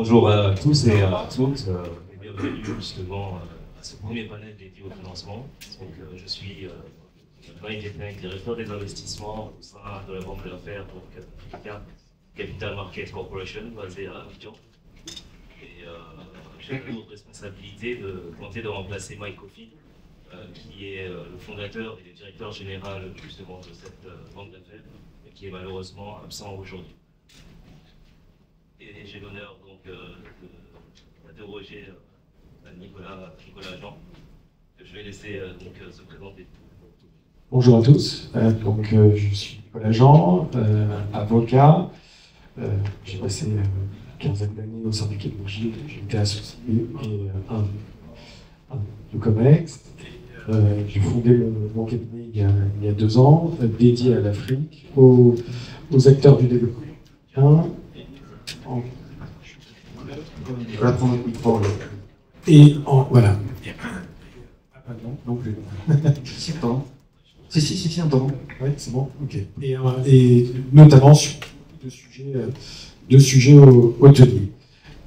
Bonjour à tous et à toutes, et bienvenue justement à ce premier panel dédié au financement. Donc, je suis Mike Etnek, directeur des investissements au sein de la banque d'affaires Capital Market Corporation, basée à Abidjan. Et j'ai la lourde responsabilité de tenter de remplacer Mike Coffey, qui est le fondateur et le directeur général justement de cette banque d'affaires, mais qui est malheureusement absent aujourd'hui. Et j'ai l'honneur donc d'interroger Nicolas Jean, que je vais laisser donc se présenter. Bonjour à tous, je suis Nicolas Jean, avocat. J'ai passé une quinzaine d'années au sein du Capgemini, j'ai été associé et un de Comex. J'ai fondé mon cabinet il y a 2 ans, dédié à l'Afrique, aux acteurs du développement. Voilà. Non plus. Si, pardon. Si, entend. Oui, c'est bon, ok. Et notamment sur deux sujets hôteliers.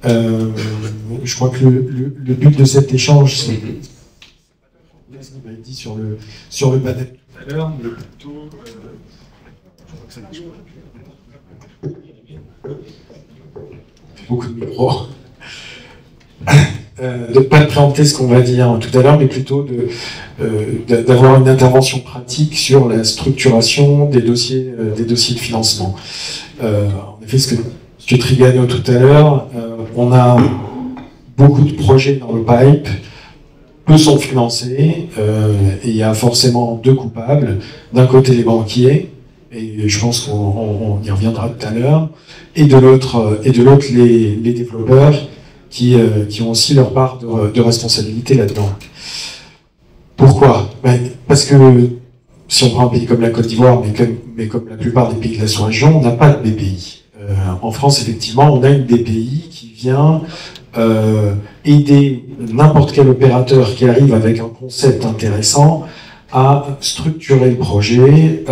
Je crois que le but de cet échange, c'est ce qu'on avait dit sur le panel tout à l'heure, mais plutôt. Je crois que ça marche pas. Beaucoup de micros. De ne pas préempter ce qu'on va dire tout à l'heure, mais plutôt d'avoir une intervention pratique sur la structuration des dossiers de financement. En effet, ce que Trigano tout à l'heure, on a beaucoup de projets dans le pipe, peu sont financés, et il y a forcément 2 coupables. D'un côté les banquiers, et je pense qu'on y reviendra tout à l'heure, et de l'autre les développeurs qui ont aussi leur part de responsabilité là-dedans. Pourquoi? Parce que si on prend un pays comme la Côte d'Ivoire, mais comme la plupart des pays de la sous-région, on n'a pas de BPI. En France, effectivement, on a une BPI qui vient aider n'importe quel opérateur qui arrive avec un concept intéressant à structurer le projet,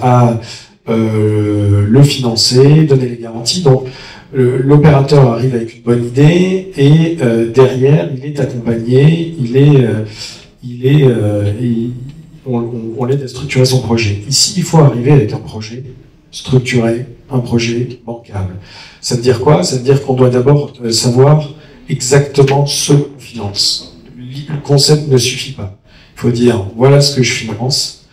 à le financer, donner les garanties. Donc, l'opérateur arrive avec une bonne idée et derrière, il est accompagné, on l'aide à structurer son projet. Ici, il faut arriver avec un projet structuré, un projet bancable. Ça veut dire quoi? Ça veut dire qu'on doit d'abord savoir exactement ce qu'on finance. Le concept ne suffit pas. Il faut dire, voilà ce que je finance,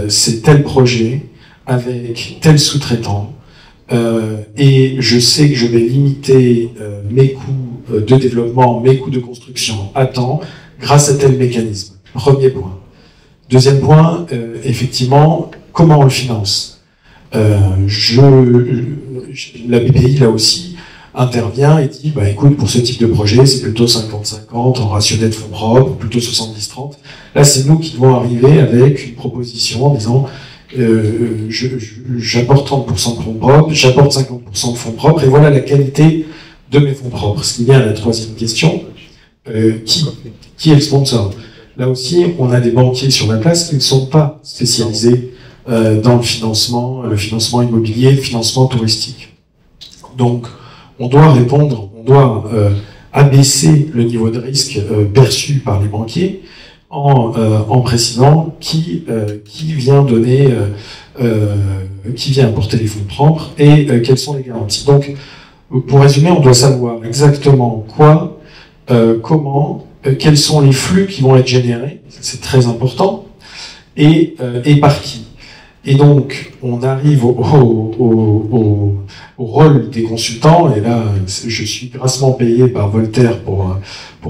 c'est tel projet, avec tel sous-traitant, et je sais que je vais limiter mes coûts de développement, mes coûts de construction à temps, grâce à tel mécanisme. Premier point. Deuxième point, effectivement, comment on le finance? La BPI, là aussi, intervient et dit, écoute, pour ce type de projet, c'est plutôt 50-50 en ratio de fonds propres, plutôt 70-30. Là, c'est nous qui devons arriver avec une proposition en disant, j'apporte 30% de fonds propres, j'apporte 50% de fonds propres, et voilà la qualité de mes fonds propres. Ce qui vient à la troisième question, qui est le sponsor? Là aussi, on a des banquiers sur la place qui ne sont pas spécialisés dans le financement immobilier, le financement touristique. Donc, on doit répondre, on doit abaisser le niveau de risque perçu par les banquiers en précisant qui vient apporter les fonds propres et quelles sont les garanties. Donc, pour résumer, on doit savoir exactement quoi, comment, quels sont les flux qui vont être générés, c'est très important, et par qui. Et donc, on arrive au rôle des consultants, et là, je suis grassement payé par Voltaire pour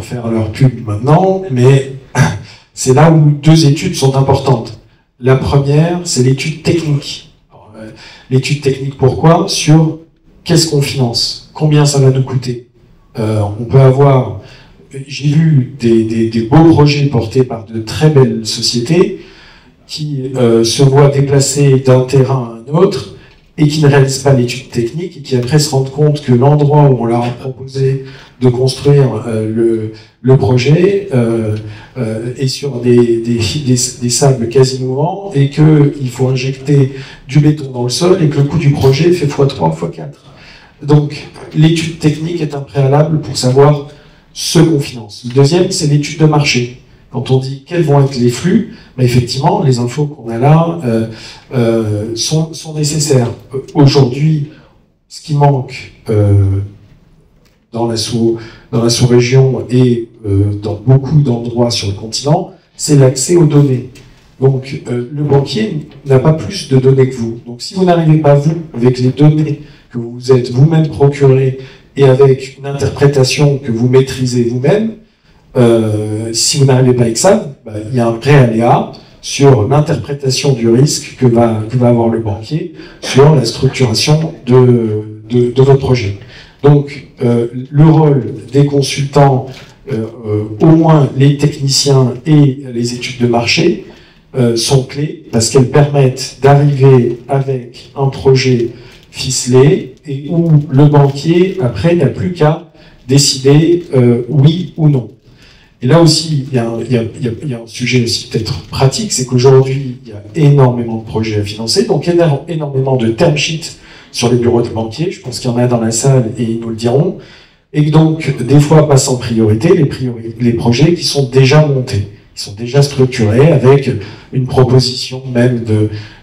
faire leur pub maintenant, mais c'est là où 2 études sont importantes. La première, c'est l'étude technique. L'étude technique, pourquoi? Sur qu'est-ce qu'on finance? Combien ça va nous coûter? On peut avoir... J'ai vu des beaux projets portés par de très belles sociétés qui se voient déplacer d'un terrain à un autre et qui ne réalisent pas l'étude technique et qui après se rendent compte que l'endroit où on leur a proposé de construire le projet est sur des sables quasi mouvants et qu'il faut injecter du béton dans le sol et que le coût du projet fait x3, x4. Donc, l'étude technique est un préalable pour savoir ce qu'on finance. Le deuxième, c'est l'étude de marché. Quand on dit quels vont être les flux, effectivement, les infos qu'on a là sont nécessaires. Aujourd'hui, ce qui manque dans la sous-région et dans beaucoup d'endroits sur le continent, c'est l'accès aux données. Donc, le banquier n'a pas plus de données que vous. Donc, si vous n'arrivez pas, vous, avec les données que vous êtes vous-même procurées et avec une interprétation que vous maîtrisez vous-même, si vous n'arrivez pas avec ça, il y a un vrai aléa sur l'interprétation du risque que va avoir le banquier sur la structuration de votre projet. Donc, le rôle des consultants, au moins les techniciens et les études de marché, sont clés parce qu'elles permettent d'arriver avec un projet ficelé et où le banquier, après, n'a plus qu'à décider oui ou non. Et là aussi, il y a un sujet aussi peut-être pratique, c'est qu'aujourd'hui, il y a énormément de projets à financer, donc énormément de term sheets sur les bureaux de banquiers, je pense qu'il y en a dans la salle et ils nous le diront, et donc des fois passent en priorité les projets qui sont déjà montés, qui sont déjà structurés avec une proposition même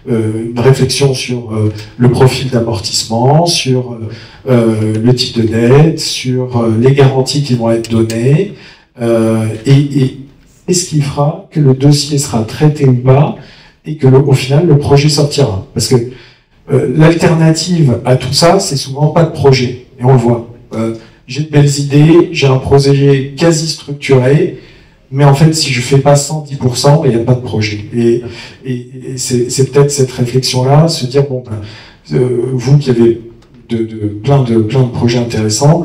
une réflexion sur le profil d'amortissement, sur le type de dette, sur les garanties qui vont être données, et ce qui fera que le dossier sera traité ou pas, et que au final le projet sortira. Parce que l'alternative à tout ça, c'est souvent pas de projet, et on le voit. J'ai de belles idées, j'ai un projet quasi structuré, mais en fait, si je fais pas 110%, il n'y a pas de projet. Et c'est peut-être cette réflexion-là, se dire, bon, vous qui avez plein de projets intéressants,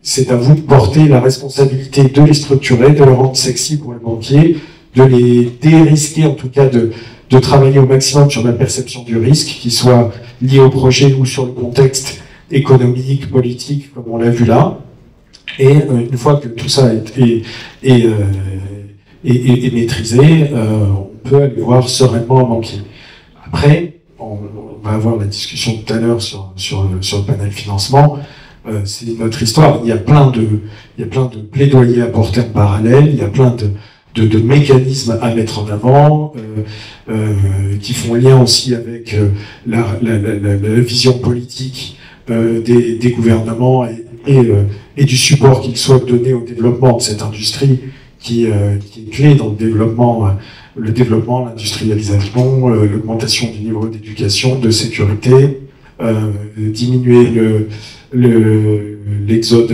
c'est à vous de porter la responsabilité de les structurer, de les rendre sexy pour les banquiers, de les dérisquer, en tout cas de travailler au maximum sur la perception du risque, qu'il soit lié au projet ou sur le contexte économique, politique, comme on l'a vu là. Et une fois que tout ça est maîtrisé, on peut aller voir sereinement un banquier. Après, on va avoir la discussion tout à l'heure sur le panel financement. C'est notre histoire. Il y a plein de plaidoyers à porter en parallèle. Il y a plein de mécanismes à mettre en avant qui font lien aussi avec la vision politique des gouvernements et du support qu'il soit donné au développement de cette industrie qui est clé dans le développement, l'industrialisation, l'augmentation du niveau d'éducation, de sécurité, diminuer l'exode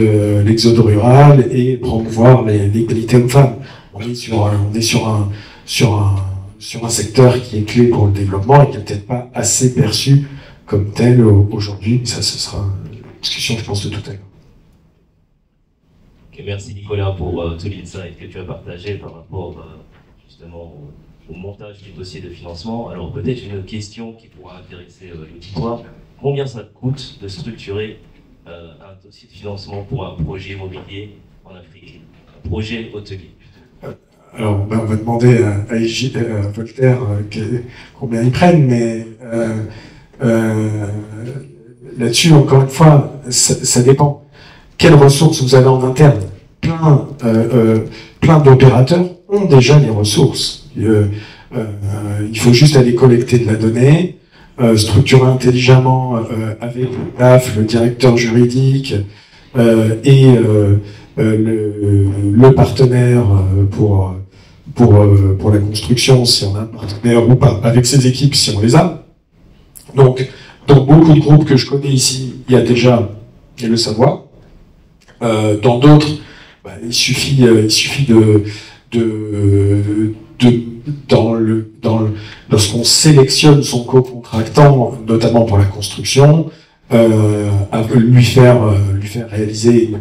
rural et promouvoir l'égalité hommes-femmes. On est sur un secteur qui est clé pour le développement et qui n'est peut-être pas assez perçu comme tel aujourd'hui. Ça, ce sera une discussion, je pense, de tout à l'heure. Okay, merci Nicolas pour tout l'insight que tu as partagé par rapport justement au montage du dossier de financement. Alors peut-être une question qui pourra intéresser l'auditoire. Combien ça coûte de structurer un dossier de financement pour un projet immobilier en Afrique, un projet hôtelier? Alors, on va demander à Voltaire combien ils prennent, mais là-dessus, encore une fois, ça dépend. Quelles ressources vous avez en interne? Plein d'opérateurs ont déjà les ressources. Il faut juste aller collecter de la donnée, structurer intelligemment avec le DAF, le directeur juridique et le partenaire pour la construction, si on a un partenaire ou pas, avec ses équipes si on les a. Donc, dans beaucoup de groupes que je connais ici, il y a déjà le savoir. Dans d'autres, il suffit lorsqu'on sélectionne son co-contractant, notamment pour la construction, lui faire réaliser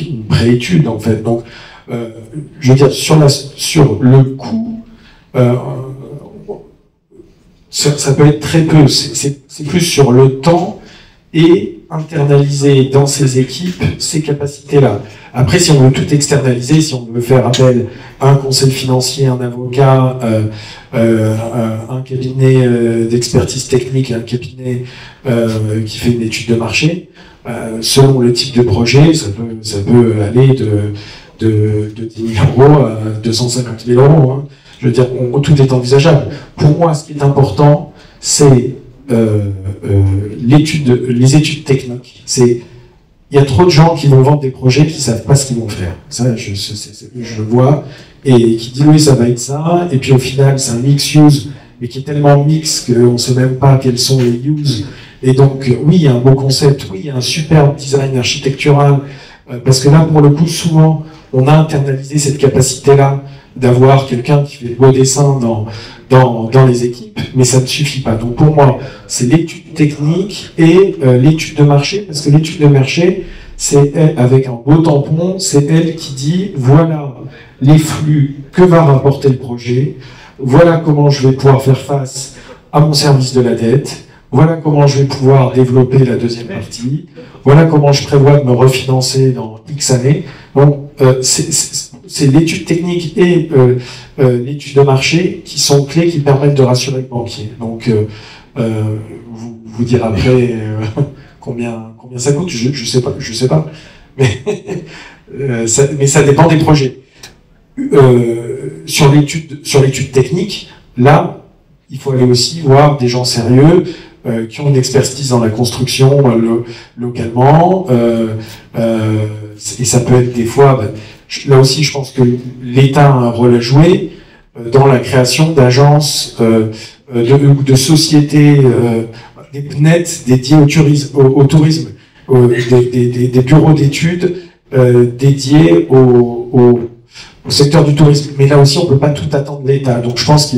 une préétude en fait. Donc, je veux dire sur le coût, ça peut être très peu. C'est plus sur le temps et internaliser dans ses équipes ces capacités-là. Après, si on veut tout externaliser, si on veut faire appel à un conseil financier, un avocat, un cabinet d'expertise technique, un cabinet qui fait une étude de marché, selon le type de projet, ça peut aller de 10 000 euros à 250 000 euros. Hein. Je veux dire, tout est envisageable. Pour moi, ce qui est important, c'est les études techniques. Il y a trop de gens qui vont vendre des projets qui savent pas ce qu'ils vont faire. Ça, je le vois. Et qui disent oui, ça va être ça. Et puis au final, c'est un mix-use, mais qui est tellement mix qu'on ne sait même pas quels sont les uses. Et donc, oui, il y a un beau concept. Oui, il y a un super design architectural. Parce que là, pour le coup, souvent, on a internalisé cette capacité-là d'avoir quelqu'un qui fait de beaux dessins dans les équipes, mais ça ne suffit pas. Donc pour moi, c'est l'étude technique et l'étude de marché, parce que l'étude de marché, c'est elle, avec un beau tampon, c'est elle qui dit, voilà les flux que va rapporter le projet, voilà comment je vais pouvoir faire face à mon service de la dette, voilà comment je vais pouvoir développer la deuxième partie, voilà comment je prévois de me refinancer dans X années. Donc, c'est l'étude technique et l'étude de marché qui sont clés qui permettent de rassurer le banquier. Donc, vous dire après combien ça coûte, je sais pas, mais ça dépend des projets. Sur l'étude technique, là, il faut aller aussi voir des gens sérieux qui ont une expertise dans la construction localement, et ça peut être des fois, là aussi je pense que l'État a un rôle à jouer dans la création d'agences, de sociétés, des PNET dédiés au tourisme, des bureaux d'études dédiés au secteur du tourisme. Mais là aussi on ne peut pas tout attendre de l'État. Donc je pense que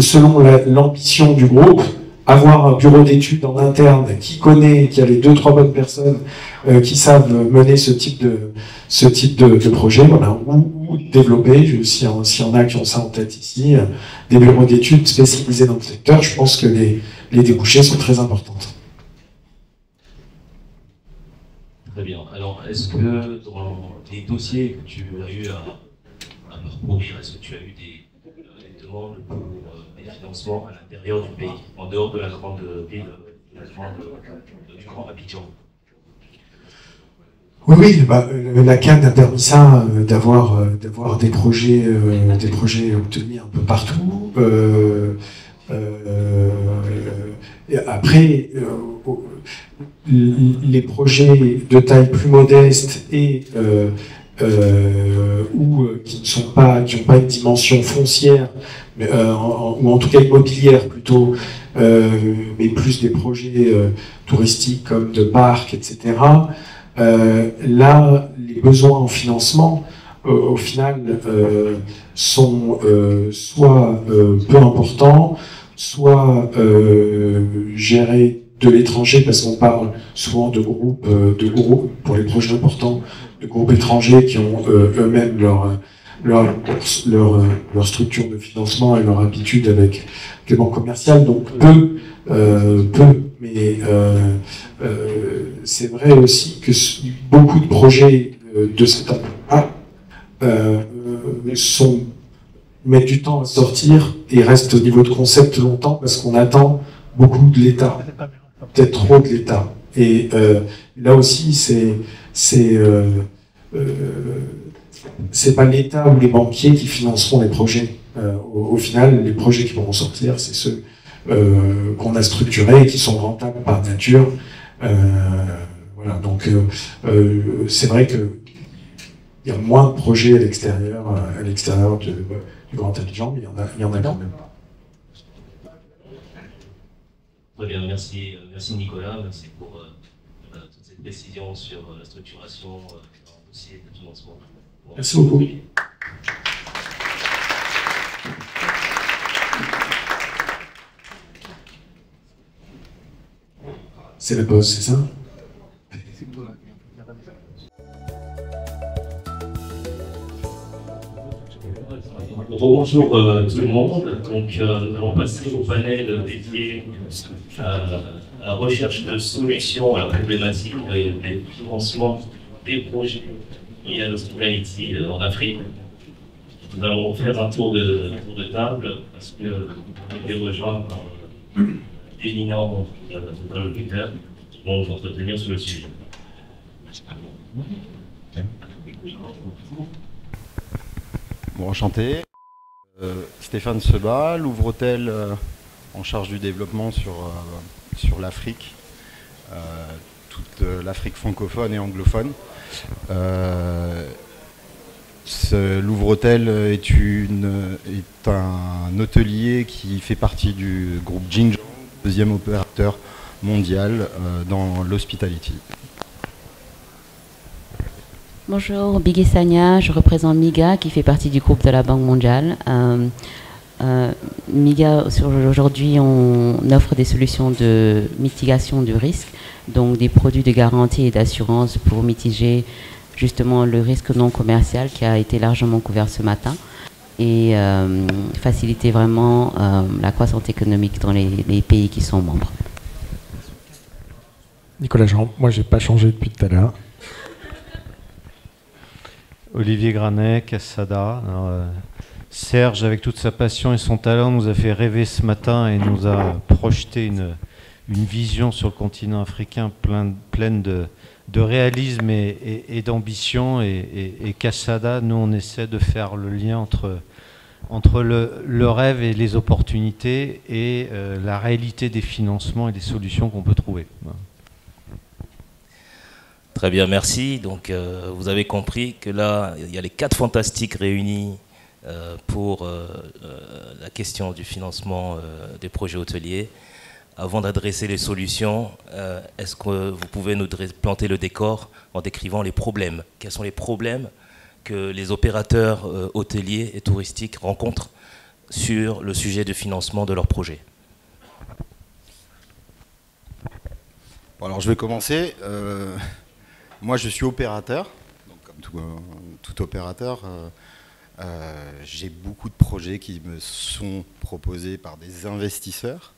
selon l'ambition du groupe, avoir un bureau d'études en interne qui connaît, qui a les 2-3 bonnes personnes qui savent mener ce type de projet, voilà, ou développer, s'il y en a qui ont ça en tête ici, des bureaux d'études spécialisés dans le secteur, je pense que les débouchés sont très importants. Très bien. Alors, est-ce que dans les dossiers que tu as eu à parcourir, est-ce que tu as eu des demandes pour des financements à l'intérieur du pays, en dehors de la grande ville, du Grand Abidjan? Oui, la CAN a permis ça, d'avoir des projets obtenus un peu partout. Et après, les projets de taille plus modeste et ou qui n'ont pas une dimension foncière, mais, ou en tout cas immobilière plutôt, mais plus des projets touristiques comme de parcs, etc. Là, les besoins en financement, au final, sont soit peu importants, soit gérés de l'étranger, parce qu'on parle souvent de groupes, pour les projets importants, de groupes étrangers qui ont eux-mêmes leur structure de financement et leur habitude avec les banques commerciales, donc peu, mais c'est vrai aussi que beaucoup de projets de cet ordre-là mettent du temps à sortir et restent au niveau de concept longtemps parce qu'on attend beaucoup de l'État, peut-être trop de l'État. Et là aussi, c'est pas l'État ou les banquiers qui financeront les projets. Au final, les projets qui vont sortir, c'est ceux qu'on a structurés et qui sont rentables par nature. Voilà, donc c'est vrai que il y a moins de projets à l'extérieur du Grand Abidjan, mais il y en a quand même. Très bien, merci Nicolas, merci pour toute cette précision sur la structuration d'un dossier de financement. Merci beaucoup. C'est la pause, c'est ça? Bonjour tout le monde. Donc, nous allons passer au panel dédié à la recherche de solutions à la problématique des financements des projets liés à l'hospitality en Afrique. Nous allons faire un tour de table parce que nous été rejoints par d'éminents interlocuteurs qui vont nous entretenir sur le sujet. Bon, enchanté. Stéphane Seba, Louvre-Hôtel en charge du développement sur l'Afrique, toute l'Afrique francophone et anglophone. Louvre-Hôtel est un hôtelier qui fait partie du groupe Jinjiang, deuxième opérateur mondial dans l'hospitality. Bonjour, Biggie Sagna, je représente MIGA qui fait partie du groupe de la Banque mondiale. MIGA, aujourd'hui, on offre des solutions de mitigation du risque, donc des produits de garantie et d'assurance pour mitiger justement le risque non commercial qui a été largement couvert ce matin et faciliter vraiment la croissance économique dans les pays qui sont membres. Nicolas Jean, moi j'ai pas changé depuis tout à l'heure. Olivier Granet, Cassada. Serge, avec toute sa passion et son talent, nous a fait rêver ce matin et nous a projeté une vision sur le continent africain pleine de réalisme et d'ambition. Et Cassada, nous, on essaie de faire le lien entre le rêve et les opportunités et la réalité des financements et des solutions qu'on peut trouver. Voilà. Très bien, merci. Donc, vous avez compris que là, il y a les 4 fantastiques réunis pour la question du financement des projets hôteliers. Avant d'adresser les solutions, est-ce que vous pouvez nous planter le décor en décrivant les problèmes? Quels sont les problèmes que les opérateurs hôteliers et touristiques rencontrent sur le sujet du financement de leurs projets? Bon, alors je vais commencer. Moi, je suis opérateur, donc comme tout opérateur, j'ai beaucoup de projets qui me sont proposés par des investisseurs.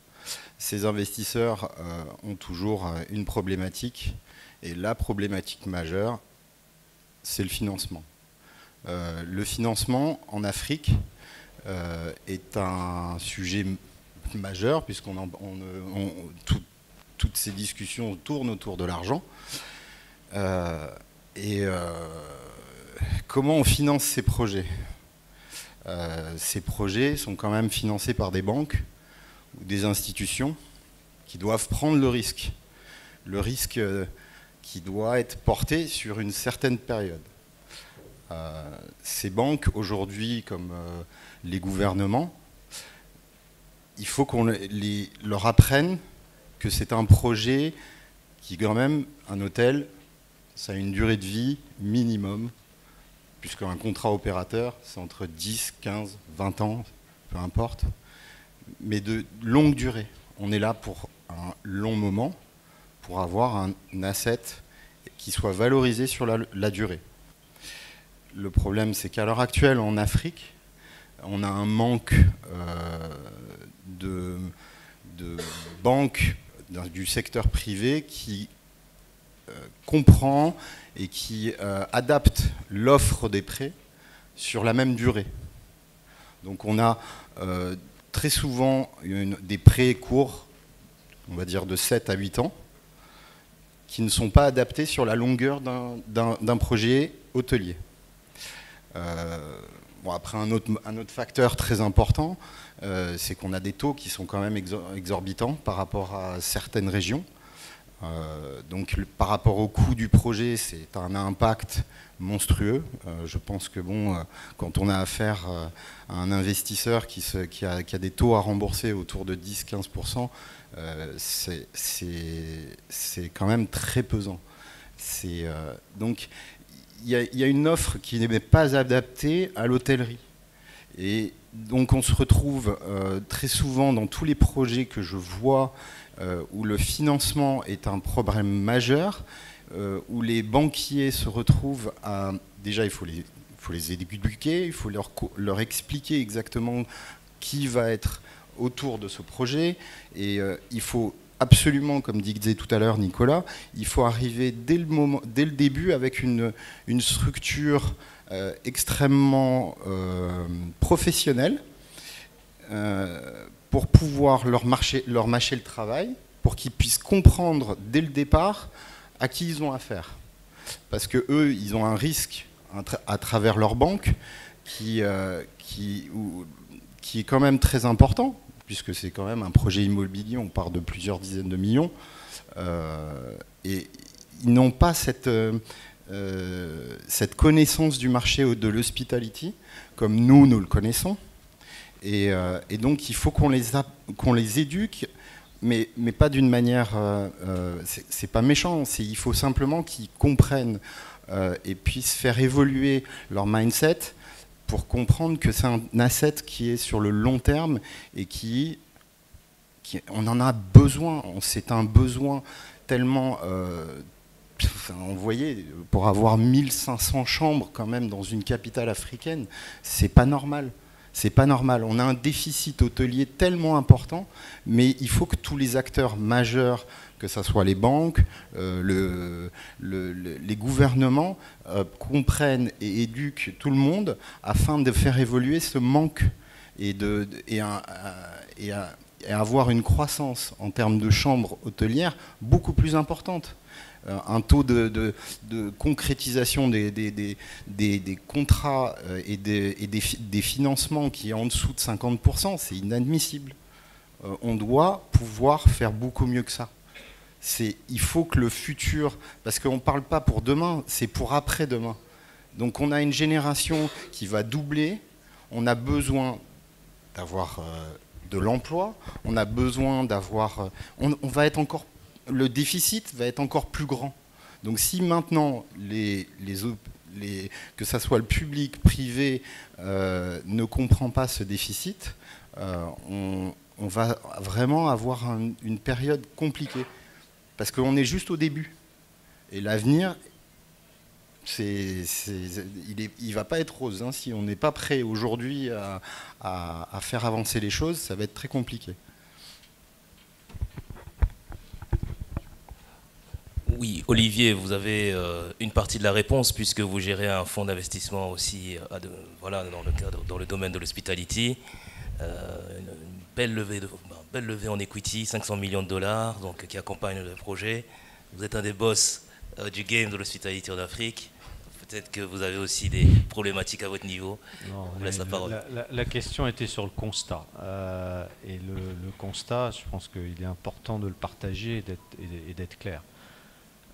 Ces investisseurs ont toujours une problématique, et la problématique majeure, c'est le financement. Le financement en Afrique est un sujet majeur, puisqu'on toutes ces discussions tournent autour de l'argent. Comment on finance ces projets? Ces projets sont quand même financés par des banques ou des institutions qui doivent prendre le risque qui doit être porté sur une certaine période. Ces banques, aujourd'hui, comme les gouvernements, il faut qu'on leur apprenne que c'est un projet qui, quand même, un hôtel, ça a une durée de vie minimum, puisqu'un contrat opérateur, c'est entre 10, 15, 20 ans, peu importe, mais de longue durée. On est là pour un long moment, pour avoir un asset qui soit valorisé sur la durée. Le problème, c'est qu'à l'heure actuelle, en Afrique, on a un manque de banques du secteur privé qui comprend et qui adapte l'offre des prêts sur la même durée. Donc on a très souvent des prêts courts, on va dire de 7 à 8 ans, qui ne sont pas adaptés sur la longueur d'un projet hôtelier. Bon, après, un autre facteur très important, c'est qu'on a des taux qui sont quand même exorbitants par rapport à certaines régions. Donc par rapport au coût du projet, c'est un impact monstrueux. Je pense que bon, quand on a affaire à un investisseur qui a des taux à rembourser autour de 10-15%, c'est quand même très pesant. Donc il y a une offre qui n'est pas adaptée à l'hôtellerie. Et donc on se retrouve très souvent dans tous les projets que je vois où le financement est un problème majeur, où les banquiers se retrouvent à... Déjà, il faut faut les éduquer, il faut leur expliquer exactement qui va être autour de ce projet. Et il faut absolument, comme disait tout à l'heure Nicolas, il faut arriver dès le début avec une structure extrêmement professionnelle pour pouvoir leur mâcher le travail, pour qu'ils puissent comprendre dès le départ à qui ils ont affaire. Parce qu'eux, ils ont un risque à travers leur banque qui est quand même très important, puisque c'est quand même un projet immobilier, on part de plusieurs dizaines de millions, et ils n'ont pas cette connaissance du marché de l'hospitality, comme nous le connaissons, et donc il faut qu'on les éduque, mais pas d'une manière, c'est pas méchant, il faut simplement qu'ils comprennent et puissent faire évoluer leur mindset, pour comprendre que c'est un asset qui est sur le long terme et on en a besoin. C'est un besoin tellement... vous voyez, pour avoir 1500 chambres quand même dans une capitale africaine, c'est pas normal. C'est pas normal. On a un déficit hôtelier tellement important, mais il faut que tous les acteurs majeurs, que ce soit les banques, les gouvernements, comprennent et éduquent tout le monde afin de faire évoluer ce manque et avoir une croissance en termes de chambres hôtelières beaucoup plus importante. Un taux de concrétisation des contrats et des financements qui est en dessous de 50%, c'est inadmissible. On doit pouvoir faire beaucoup mieux que ça. Il faut que le futur, parce qu'on ne parle pas pour demain, c'est pour après-demain. Donc on a une génération qui va doubler, on a besoin d'avoir de l'emploi, on a besoin d'avoir... Le déficit va être encore plus grand. Donc si maintenant, que ça soit le public, privé, ne comprend pas ce déficit, on va vraiment avoir une période compliquée. Parce qu'on est juste au début. Et l'avenir, il ne va pas être rose. Hein. Si on n'est pas prêt aujourd'hui à faire avancer les choses, ça va être très compliqué. Oui, Olivier, vous avez une partie de la réponse puisque vous gérez un fonds d'investissement aussi dans le domaine de l'hospitality. Une belle levée en equity, 500 millions de dollars, donc, qui accompagne le projet. Vous êtes un des boss du game de l'hospitality en Afrique. Peut-être que vous avez aussi des problématiques à votre niveau. Non, je vous laisse la parole. La question était sur le constat. Et le constat, je pense qu'il est important de le partager et d'être clair.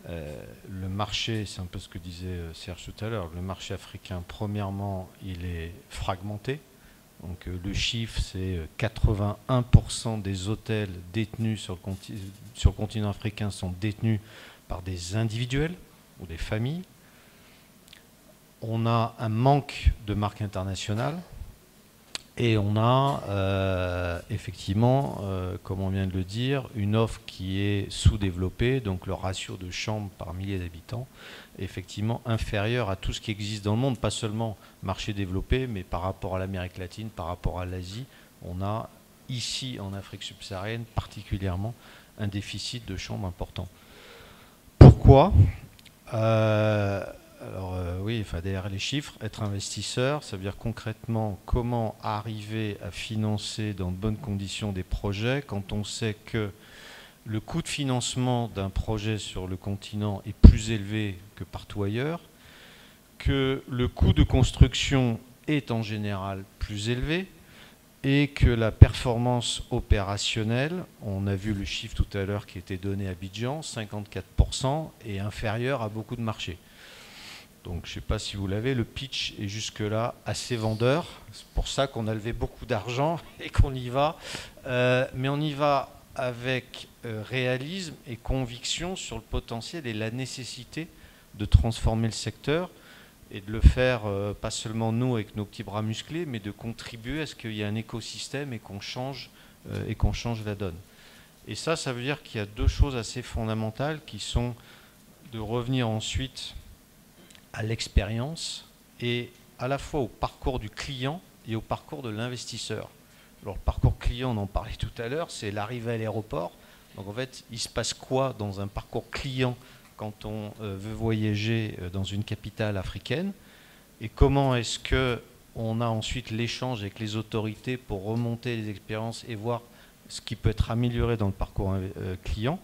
Le marché, c'est un peu ce que disait Serge tout à l'heure, le marché africain, premièrement, il est fragmenté. Donc le chiffre, c'est 81% des hôtels détenus sur le continent africain sont détenus par des individuels ou des familles. On a un manque de marques internationales et on a effectivement, comme on vient de le dire, une offre qui est sous-développée, donc le ratio de chambres par millier d'habitants est effectivement inférieur à tout ce qui existe dans le monde, pas seulement marché développé, mais par rapport à l'Amérique latine, par rapport à l'Asie, on a ici en Afrique subsaharienne particulièrement un déficit de chambres important. Pourquoi ? Alors oui, enfin, derrière les chiffres, être investisseur, ça veut dire concrètement comment arriver à financer dans de bonnes conditions des projets quand on sait que le coût de financement d'un projet sur le continent est plus élevé que partout ailleurs, que le coût de construction est en général plus élevé et que la performance opérationnelle, on a vu le chiffre tout à l'heure qui était donné à Abidjan, 54%, est inférieur à beaucoup de marchés. Donc je ne sais pas si vous l'avez, le pitch est jusque-là assez vendeur. C'est pour ça qu'on a levé beaucoup d'argent et qu'on y va. Mais on y va avec réalisme et conviction sur le potentiel et la nécessité de transformer le secteur et de le faire, pas seulement nous avec nos petits bras musclés, mais de contribuer à ce qu'il y ait un écosystème et qu'on change la donne. Et ça veut dire qu'il y a deux choses assez fondamentales qui sont de revenir ensuite à l'expérience et à la fois au parcours du client et au parcours de l'investisseur. Alors, le parcours client, on en parlait tout à l'heure, c'est l'arrivée à l'aéroport. Donc en fait, il se passe quoi dans un parcours client quand on veut voyager dans une capitale africaine? Et comment est-ce qu'on a ensuite l'échange avec les autorités pour remonter les expériences et voir ce qui peut être amélioré dans le parcours client?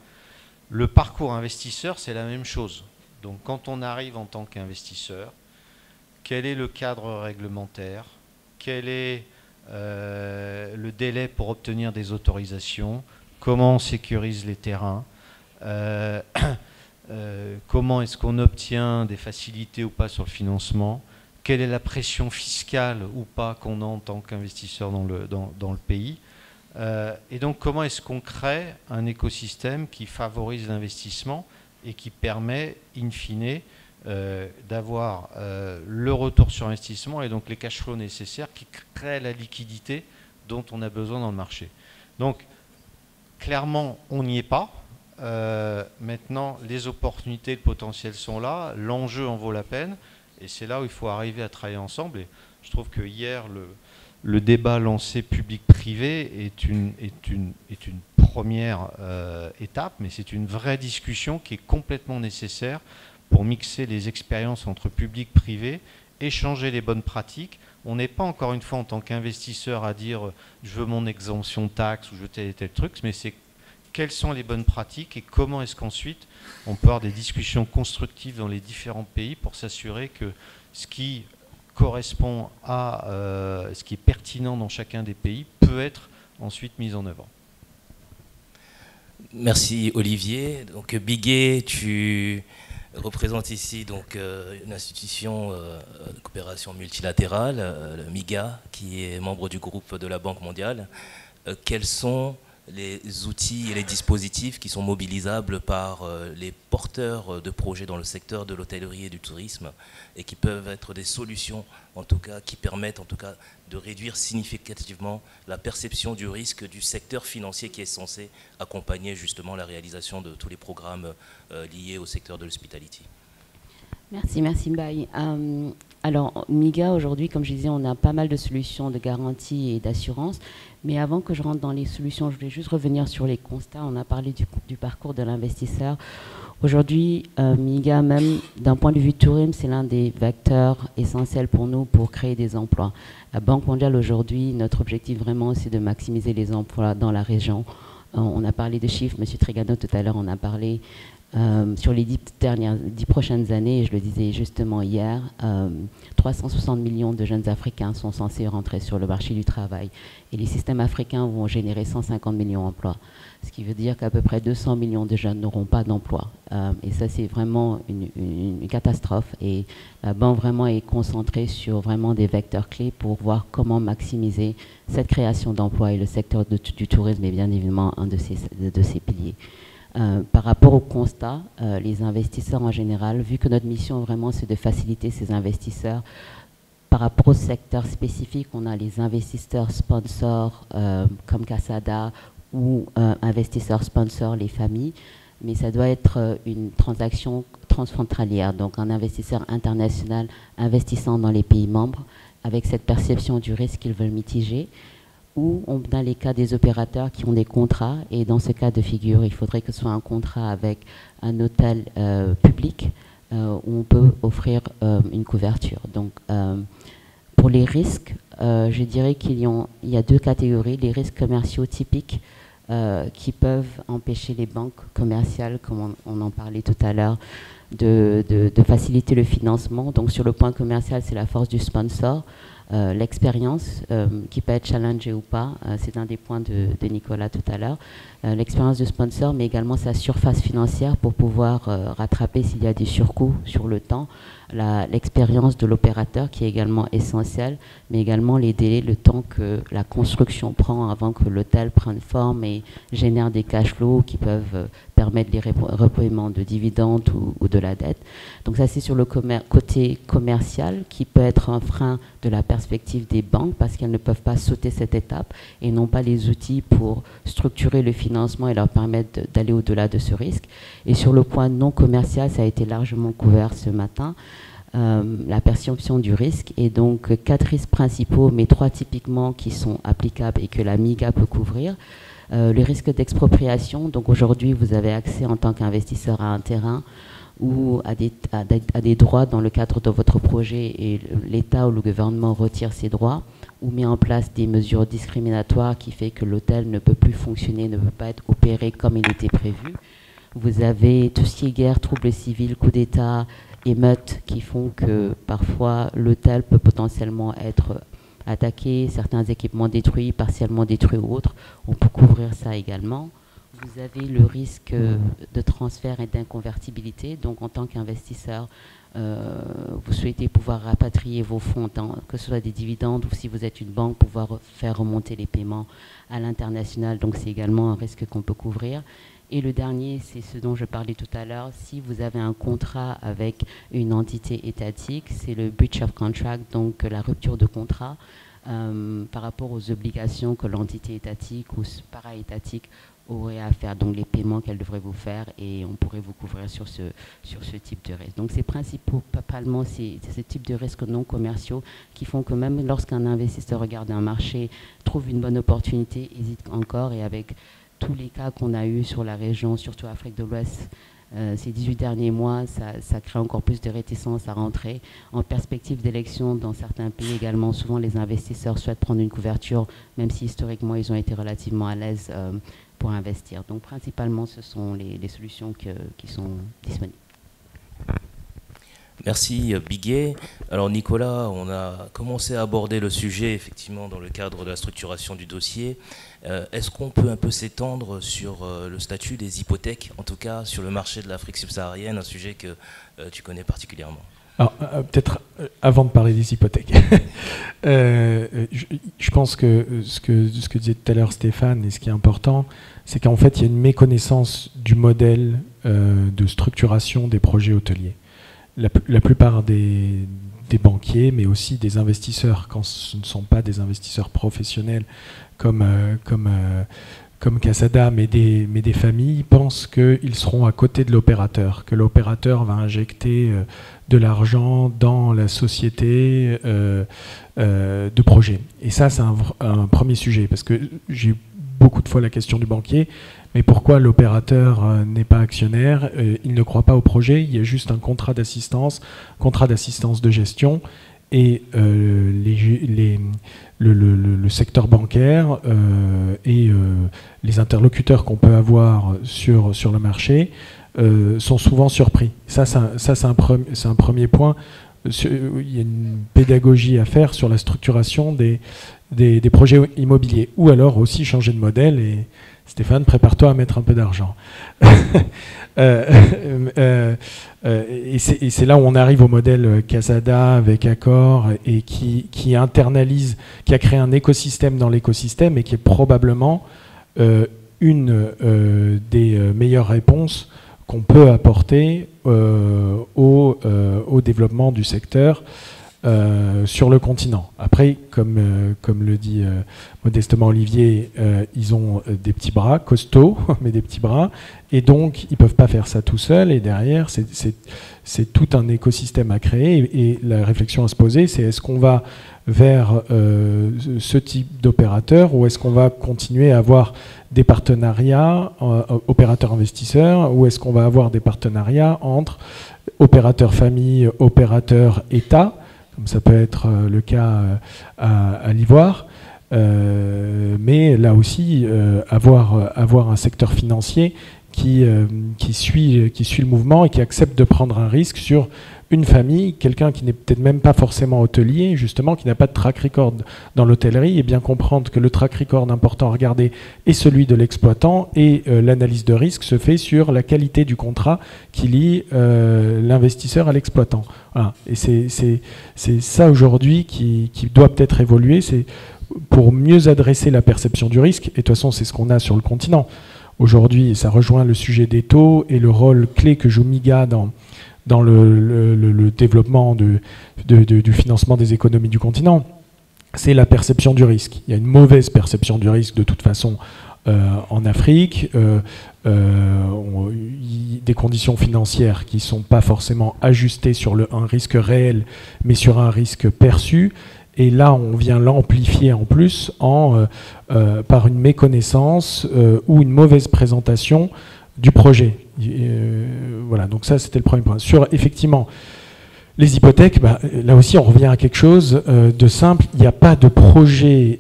Le parcours investisseur, c'est la même chose. Donc quand on arrive en tant qu'investisseur, quel est le cadre réglementaire? Quel est le délai pour obtenir des autorisations? Comment on sécurise les terrains? Comment est-ce qu'on obtient des facilités ou pas sur le financement? Quelle est la pression fiscale ou pas qu'on a en tant qu'investisseur dans le pays? Et donc comment est-ce qu'on crée un écosystème qui favorise l'investissement et qui permet, in fine, d'avoir le retour sur investissement et donc les cash flows nécessaires qui créent la liquidité dont on a besoin dans le marché. Donc, clairement, on n'y est pas. Maintenant, les opportunités, le potentiel sont là. L'enjeu en vaut la peine. Et c'est là où il faut arriver à travailler ensemble. Et je trouve que hier, le débat lancé public-privé est une première étape, mais c'est une vraie discussion qui est complètement nécessaire pour mixer les expériences entre public et privé, échanger les bonnes pratiques. On n'est pas encore une fois en tant qu'investisseur à dire je veux mon exemption de taxe ou je veux tel et tel truc, mais c'est quelles sont les bonnes pratiques et comment est-ce qu'ensuite on peut avoir des discussions constructives dans les différents pays pour s'assurer que ce qui correspond à ce qui est pertinent dans chacun des pays peut être ensuite mis en œuvre. Merci Olivier. Donc Bigué, tu représente ici donc une institution de coopération multilatérale, le MIGA, qui est membre du groupe de la Banque mondiale. Quels sont les outils et les dispositifs qui sont mobilisables par les porteurs de projets dans le secteur de l'hôtellerie et du tourisme et qui peuvent être des solutions, en tout cas, qui permettent en tout cas de réduire significativement la perception du risque du secteur financier qui est censé accompagner justement la réalisation de tous les programmes liés au secteur de l'hospitality. Merci Mbaye. Alors, MIGA, aujourd'hui, comme je disais, on a pas mal de solutions de garantie et d'assurance. Mais avant que je rentre dans les solutions, je voulais juste revenir sur les constats. On a parlé du parcours de l'investisseur. Aujourd'hui, MIGA, même d'un point de vue tourisme, c'est l'un des vecteurs essentiels pour nous pour créer des emplois. La Banque mondiale, aujourd'hui, notre objectif vraiment, c'est de maximiser les emplois dans la région. On a parlé de chiffres, M. Trigano tout à l'heure, on a parlé sur les 10 prochaines années, et je le disais justement hier, 360 millions de jeunes Africains sont censés rentrer sur le marché du travail. Et les systèmes africains vont générer 150 millions d'emplois. Ce qui veut dire qu'à peu près 200 millions de jeunes n'auront pas d'emploi. Et ça, c'est vraiment une catastrophe. Et la banque vraiment est concentrée sur vraiment des vecteurs clés pour voir comment maximiser cette création d'emplois. Et le secteur du tourisme est bien évidemment un de ces piliers. Par rapport au constat, les investisseurs en général, vu que notre mission vraiment c'est de faciliter ces investisseurs, par rapport au secteur spécifique, on a les investisseurs sponsors comme Casada ou investisseurs sponsors, les familles, mais ça doit être une transaction transfrontalière, donc un investisseur international investissant dans les pays membres avec cette perception du risque qu'ils veulent mitiger. Ou on a les cas des opérateurs qui ont des contrats, et dans ce cas de figure, il faudrait que ce soit un contrat avec un hôtel public où on peut offrir une couverture. Donc, pour les risques, je dirais qu'il y a deux catégories. Les risques commerciaux typiques qui peuvent empêcher les banques commerciales, comme on en parlait tout à l'heure, de faciliter le financement. Donc, sur le point commercial, c'est la force du sponsor. L'expérience, qui peut être challengée ou pas, c'est un des points de Nicolas tout à l'heure, l'expérience du sponsor, mais également sa surface financière pour pouvoir rattraper s'il y a des surcoûts sur le temps, l'expérience de l'opérateur qui est également essentielle, mais également les délais, le temps que la construction prend avant que l'hôtel prenne forme et génère des cash flows qui peuvent permettre les repaiements de dividendes ou de la dette. Donc ça, c'est sur le côté commercial qui peut être un frein de la perspective des banques parce qu'elles ne peuvent pas sauter cette étape et n'ont pas les outils pour structurer le financement et leur permettre d'aller au-delà de ce risque. Et sur le point non commercial, ça a été largement couvert ce matin. la perception du risque, et donc 4 risques principaux, mais 3 typiquement qui sont applicables et que la MIGA peut couvrir. Le risque d'expropriation, donc aujourd'hui vous avez accès en tant qu'investisseur à un terrain ou à des droits dans le cadre de votre projet, et l'État ou le gouvernement retire ces droits ou met en place des mesures discriminatoires qui fait que l'hôtel ne peut plus fonctionner, ne peut pas être opéré comme il était prévu. Vous avez tout ce qui est guerre, troubles civils, coup d'État, émeutes qui font que parfois l'hôtel peut potentiellement être attaqué, certains équipements détruits, partiellement détruits ou autres. On peut couvrir ça également. Vous avez le risque de transfert et d'inconvertibilité. Donc en tant qu'investisseur, vous souhaitez pouvoir rapatrier vos fonds, que ce soit des dividendes ou si vous êtes une banque, pouvoir faire remonter les paiements à l'international. Donc c'est également un risque qu'on peut couvrir. Et le dernier, c'est ce dont je parlais tout à l'heure. Si vous avez un contrat avec une entité étatique, c'est le breach of contract, donc la rupture de contrat par rapport aux obligations que l'entité étatique ou para-étatique aurait à faire, donc les paiements qu'elle devrait vous faire, et on pourrait vous couvrir sur ce type de risque. Donc c'est principalement ce type de risques non commerciaux qui font que même lorsqu'un investisseur regarde un marché, trouve une bonne opportunité, hésite encore, et avec tous les cas qu'on a eus sur la région, surtout Afrique de l'Ouest, ces 18 derniers mois, ça crée encore plus de réticence à rentrer. En perspective d'élection dans certains pays également, souvent les investisseurs souhaitent prendre une couverture, même si historiquement ils ont été relativement à l'aise pour investir. Donc principalement, ce sont les solutions qui sont disponibles. Merci Biguet. Alors Nicolas, on a commencé à aborder le sujet effectivement dans le cadre de la structuration du dossier. Est-ce qu'on peut un peu s'étendre sur le statut des hypothèques, en tout cas sur le marché de l'Afrique subsaharienne, un sujet que tu connais particulièrement? Alors, peut-être avant de parler des hypothèques, je pense que ce que disait tout à l'heure Stéphane, et ce qui est important, c'est qu'en fait, il y a une méconnaissance du modèle de structuration des projets hôteliers. La plupart des banquiers, mais aussi des investisseurs, quand ce ne sont pas des investisseurs professionnels comme Casada, mais des familles, pensent qu'ils seront à côté de l'opérateur, que l'opérateur va injecter de l'argent dans la société de projet. Et ça, c'est un premier sujet, parce que j'ai eu beaucoup de fois la question du banquier, mais pourquoi l'opérateur n'est pas actionnaire? Il ne croit pas au projet, il y a juste un contrat d'assistance de gestion, et le secteur bancaire et les interlocuteurs qu'on peut avoir sur le marché sont souvent surpris. Ça c'est un premier point. Il y a une pédagogie à faire sur la structuration des projets immobiliers, ou alors aussi changer de modèle. Et Stéphane, prépare-toi à mettre un peu d'argent. Et c'est là où on arrive au modèle Casada avec Accor, et qui internalise, qui a créé un écosystème dans l'écosystème, et qui est probablement une des meilleures réponses qu'on peut apporter au développement du secteur sur le continent. Après, comme le dit modestement Olivier, ils ont des petits bras costauds, mais des petits bras, et donc ils ne peuvent pas faire ça tout seuls, et derrière c'est tout un écosystème à créer, et la réflexion à se poser, c'est est-ce qu'on va vers ce type d'opérateur, ou est-ce qu'on va continuer à avoir des partenariats opérateurs-investisseurs, ou est-ce qu'on va avoir des partenariats entre opérateurs famille, opérateurs État, comme ça peut être le cas à l'Ivoire, mais là aussi avoir un secteur financier qui suit le mouvement et qui accepte de prendre un risque sur une famille, quelqu'un qui n'est peut-être même pas forcément hôtelier, justement, qui n'a pas de track record dans l'hôtellerie, et bien comprendre que le track record important à regarder est celui de l'exploitant, et l'analyse de risque se fait sur la qualité du contrat qui lie l'investisseur à l'exploitant. Voilà. Et c'est ça aujourd'hui qui doit peut-être évoluer, c'est pour mieux adresser la perception du risque, et de toute façon c'est ce qu'on a sur le continent. Aujourd'hui, ça rejoint le sujet des taux et le rôle clé que joue MIGA dans le développement du financement des économies du continent, c'est la perception du risque. Il y a une mauvaise perception du risque de toute façon en Afrique. Des des conditions financières qui ne sont pas forcément ajustées sur un risque réel, mais sur un risque perçu. Et là, on vient l'amplifier en plus par une méconnaissance ou une mauvaise présentation du projet. Voilà, donc ça, c'était le premier point. Sur, effectivement, les hypothèques, là aussi, on revient à quelque chose de simple. Il n'y a pas de projet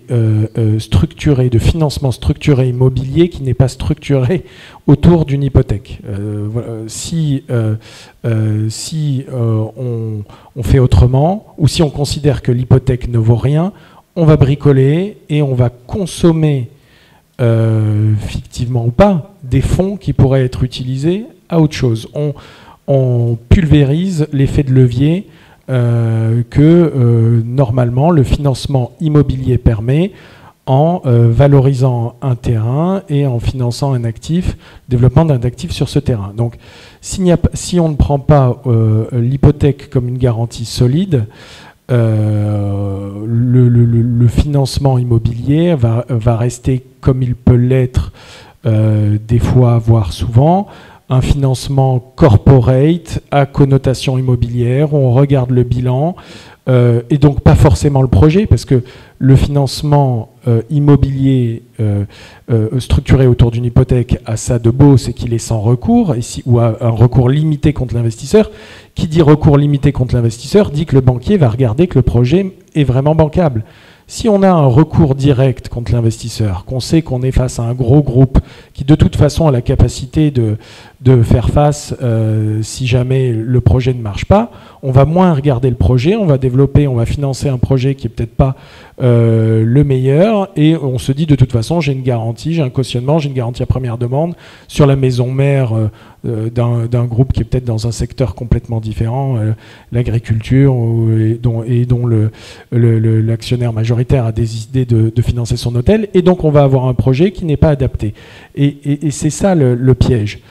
structuré, de financement structuré immobilier qui n'est pas structuré autour d'une hypothèque. Voilà, si on fait autrement, ou si on considère que l'hypothèque ne vaut rien, on va bricoler et on va consommer, fictivement ou pas, des fonds qui pourraient être utilisés à autre chose. On pulvérise l'effet de levier que normalement le financement immobilier permet en valorisant un terrain et en finançant un actif, développement d'un actif sur ce terrain. Donc si on ne prend pas l'hypothèque comme une garantie solide, le financement immobilier va rester comme il peut l'être des fois, voire souvent, un financement corporate à connotation immobilière, où on regarde le bilan, et donc pas forcément le projet, parce que le financement immobilier structuré autour d'une hypothèque a ça de beau, c'est qu'il est sans recours, ou a un recours limité contre l'investisseur. Qui dit recours limité contre l'investisseur dit que le banquier va regarder que le projet est vraiment bancable. Si on a un recours direct contre l'investisseur, qu'on sait qu'on est face à un gros groupe qui de toute façon a la capacité de faire face si jamais le projet ne marche pas, on va moins regarder le projet, on va financer un projet qui est peut-être pas le meilleur, et on se dit de toute façon j'ai une garantie, j'ai un cautionnement, j'ai une garantie à première demande sur la maison mère d'un groupe qui est peut-être dans un secteur complètement différent, l'agriculture, et dont l'actionnaire majoritaire a des idées de financer son hôtel, et donc on va avoir un projet qui n'est pas adapté. Et c'est ça le piège.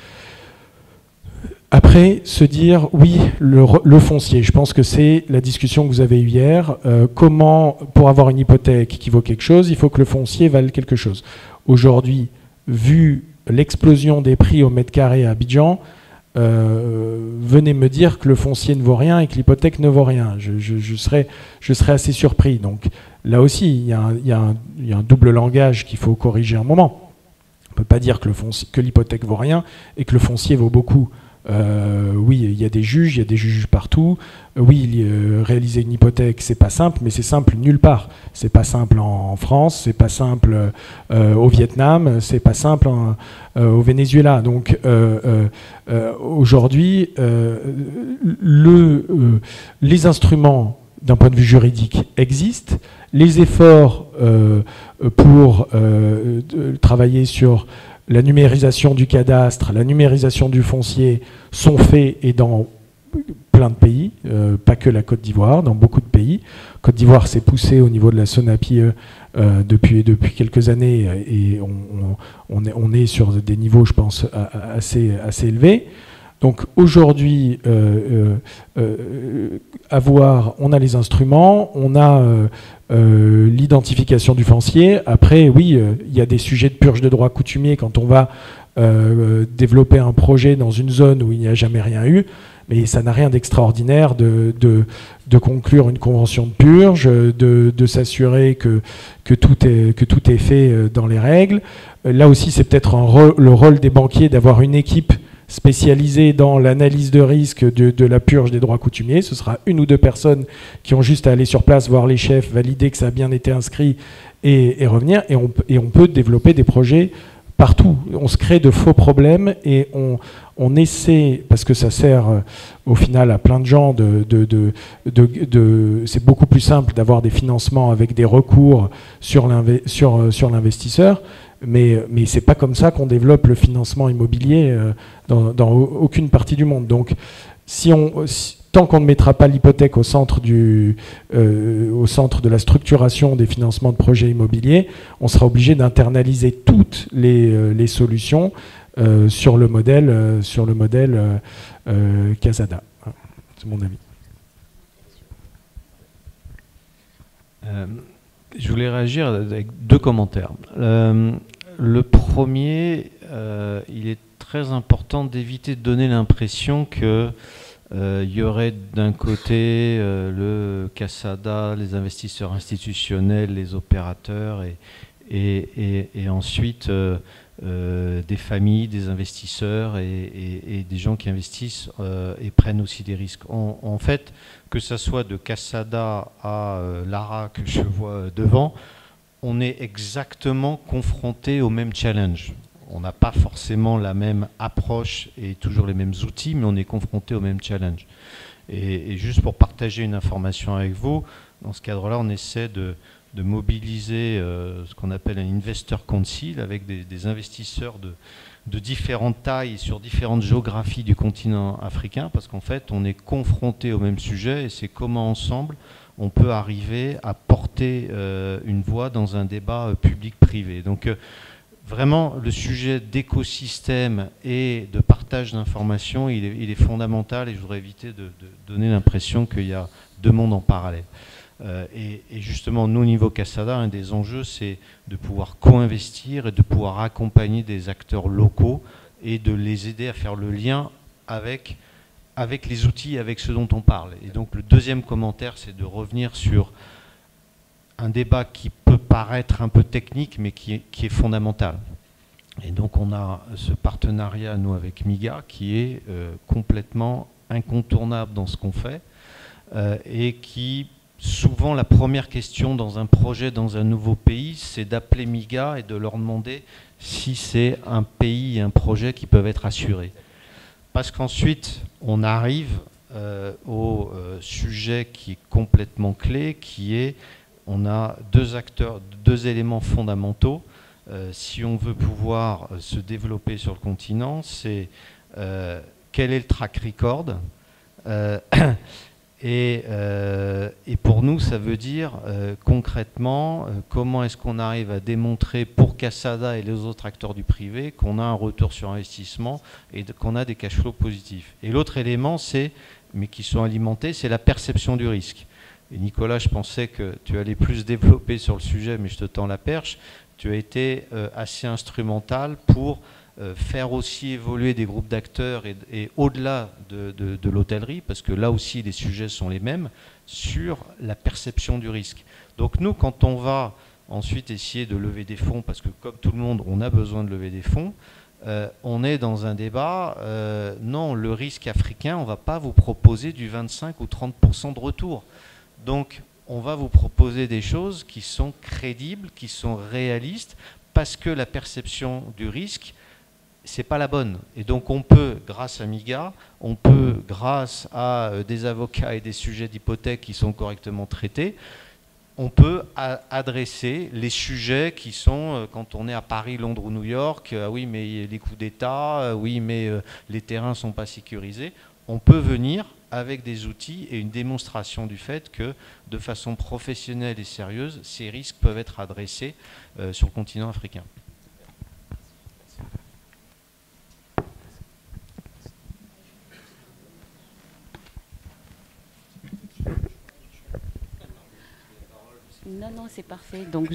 Après, se dire, oui, le foncier, je pense que c'est la discussion que vous avez eue hier. Comment, pour avoir une hypothèque qui vaut quelque chose, il faut que le foncier vale quelque chose. Aujourd'hui, vu l'explosion des prix au mètre carré à Abidjan, venez me dire que le foncier ne vaut rien et que l'hypothèque ne vaut rien. Je serais assez surpris. Donc là aussi, il y a un double langage qu'il faut corriger un moment. On ne peut pas dire que l'hypothèque vaut rien et que le foncier vaut beaucoup. Oui, il y a des juges partout. Oui, réaliser une hypothèque, c'est pas simple, mais c'est simple nulle part. C'est pas simple en France, c'est pas simple au Vietnam, c'est pas simple au Venezuela. Donc aujourd'hui, les instruments d'un point de vue juridique existent. Les efforts pour travailler sur la numérisation du cadastre, la numérisation du foncier sont faits, et dans plein de pays, pas que la Côte d'Ivoire, dans beaucoup de pays. Côte d'Ivoire s'est poussée au niveau de la SONAPIE depuis quelques années, et on est sur des niveaux, je pense, assez élevés. Donc aujourd'hui, on a les instruments, on a l'identification du foncier. Après, oui, il y a des sujets de purge de droits coutumiers quand on va développer un projet dans une zone où il n'y a jamais rien eu, mais ça n'a rien d'extraordinaire de conclure une convention de purge, de s'assurer que tout est fait dans les règles. Là aussi, c'est peut-être le rôle des banquiers d'avoir une équipe spécialisée dans l'analyse de risque de la purge des droits coutumiers. Ce sera une ou deux personnes qui ont juste à aller sur place, voir les chefs, valider que ça a bien été inscrit et revenir. Et on peut développer des projets partout. On se crée de faux problèmes et on essaie, parce que ça sert au final à plein de gens, c'est beaucoup plus simple d'avoir des financements avec des recours sur l'investisseur. Mais c'est pas comme ça qu'on développe le financement immobilier dans aucune partie du monde. Donc, tant qu'on ne mettra pas l'hypothèque au centre de la structuration des financements de projets immobiliers, on sera obligé d'internaliser toutes les solutions sur le modèle Casada. C'est mon avis. Je voulais réagir avec deux commentaires. Le premier, il est très important d'éviter de donner l'impression que il y aurait d'un côté le CASADA, les investisseurs institutionnels, les opérateurs et ensuite des familles, des investisseurs et des gens qui investissent et prennent aussi des risques. En fait, que ça soit de CASADA à Lara que je vois devant, on est exactement confronté au même challenge. On n'a pas forcément la même approche et toujours les mêmes outils, mais on est confronté au même challenge. Et juste pour partager une information avec vous, dans ce cadre-là, on essaie de mobiliser ce qu'on appelle un Investor Council avec des investisseurs de différentes tailles sur différentes géographies du continent africain, parce qu'en fait, on est confronté au même sujet et c'est comment ensemble on peut arriver à porter une voix dans un débat public-privé. Donc, vraiment, le sujet d'écosystème et de partage d'informations, il est fondamental et je voudrais éviter de donner l'impression qu'il y a deux mondes en parallèle. Et justement, nous, au niveau CASADA, un des enjeux, c'est de pouvoir co-investir et de pouvoir accompagner des acteurs locaux et de les aider à faire le lien avec les outils, avec ce dont on parle. Et donc, le deuxième commentaire, c'est de revenir sur un débat qui peut paraître un peu technique, mais qui est fondamental. Et donc on a ce partenariat, nous, avec MIGA, qui est complètement incontournable dans ce qu'on fait, et qui, souvent, la première question dans un projet, dans un nouveau pays, c'est d'appeler MIGA et de leur demander si c'est un pays et un projet qui peuvent être assurés. Parce qu'ensuite, on arrive au sujet qui est complètement clé, qui est on a deux éléments fondamentaux. Si on veut pouvoir se développer sur le continent, c'est quel est le track record et pour nous, ça veut dire concrètement comment est-ce qu'on arrive à démontrer pour CASADA et les autres acteurs du privé qu'on a un retour sur investissement et qu'on a des cash flows positifs. Et l'autre élément, mais qui sont alimentés, c'est la perception du risque. Et Nicolas, je pensais que tu allais plus développer sur le sujet, mais je te tends la perche. Tu as été assez instrumental pour faire aussi évoluer des groupes d'acteurs et au-delà de l'hôtellerie, parce que là aussi les sujets sont les mêmes, sur la perception du risque. Donc nous, quand on va ensuite essayer de lever des fonds, parce que comme tout le monde, on a besoin de lever des fonds, on est dans un débat, non, le risque africain, on ne va pas vous proposer du 25 ou 30% de retour. Donc, on va vous proposer des choses qui sont crédibles, qui sont réalistes, parce que la perception du risque, c'est pas la bonne. Et donc, on peut, grâce à MIGA, on peut, grâce à des avocats et des sujets d'hypothèque qui sont correctement traités, on peut adresser les sujets qui sont, quand on est à Paris, Londres ou New York, oui, mais les coûts d'État, oui, mais les terrains ne sont pas sécurisés. On peut venir avec des outils et une démonstration du fait que, de façon professionnelle et sérieuse, ces risques peuvent être adressés sur le continent africain. Non, c'est parfait. Donc,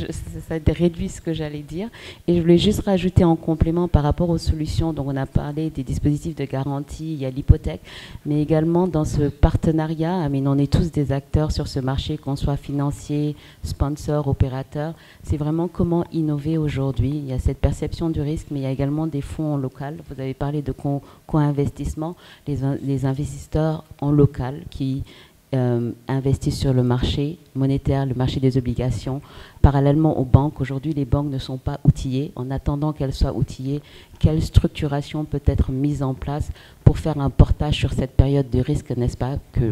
ça réduit ce que j'allais dire. Et je voulais juste rajouter en complément par rapport aux solutions. Donc, on a parlé des dispositifs de garantie, il y a l'hypothèque, mais également dans ce partenariat, mais on est tous des acteurs sur ce marché, qu'on soit financier, sponsor, opérateur. C'est vraiment comment innover aujourd'hui. Il y a cette perception du risque, mais il y a également des fonds en local. Vous avez parlé de co-investissement, les investisseurs en local qui investissent sur le marché monétaire, le marché des obligations. Parallèlement aux banques, aujourd'hui, les banques ne sont pas outillées. En attendant qu'elles soient outillées, quelle structuration peut être mise en place pour faire un portage sur cette période de risque, n'est-ce pas, que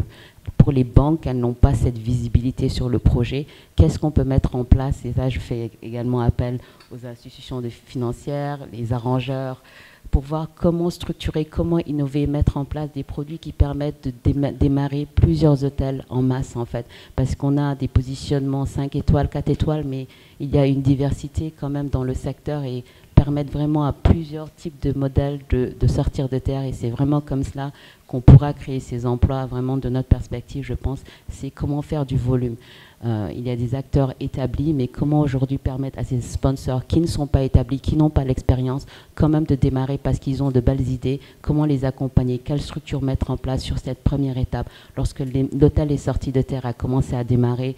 pour les banques, elles n'ont pas cette visibilité sur le projet. Qu'est-ce qu'on peut mettre en place? Et là, je fais également appel aux institutions financières, les arrangeurs, pour voir comment structurer, comment innover, mettre en place des produits qui permettent de démarrer plusieurs hôtels en masse, en fait. Parce qu'on a des positionnements 5 étoiles, 4 étoiles, mais il y a une diversité quand même dans le secteur et permettre vraiment à plusieurs types de modèles de sortir de terre. Et c'est vraiment comme cela qu'on pourra créer ces emplois. Vraiment, de notre perspective, je pense, c'est comment faire du volume. Il y a des acteurs établis, mais comment aujourd'hui permettre à ces sponsors qui ne sont pas établis, qui n'ont pas l'expérience, quand même de démarrer parce qu'ils ont de belles idées, comment les accompagner, quelle structure mettre en place sur cette première étape. Lorsque l'hôtel est sorti de terre, a commencé à démarrer,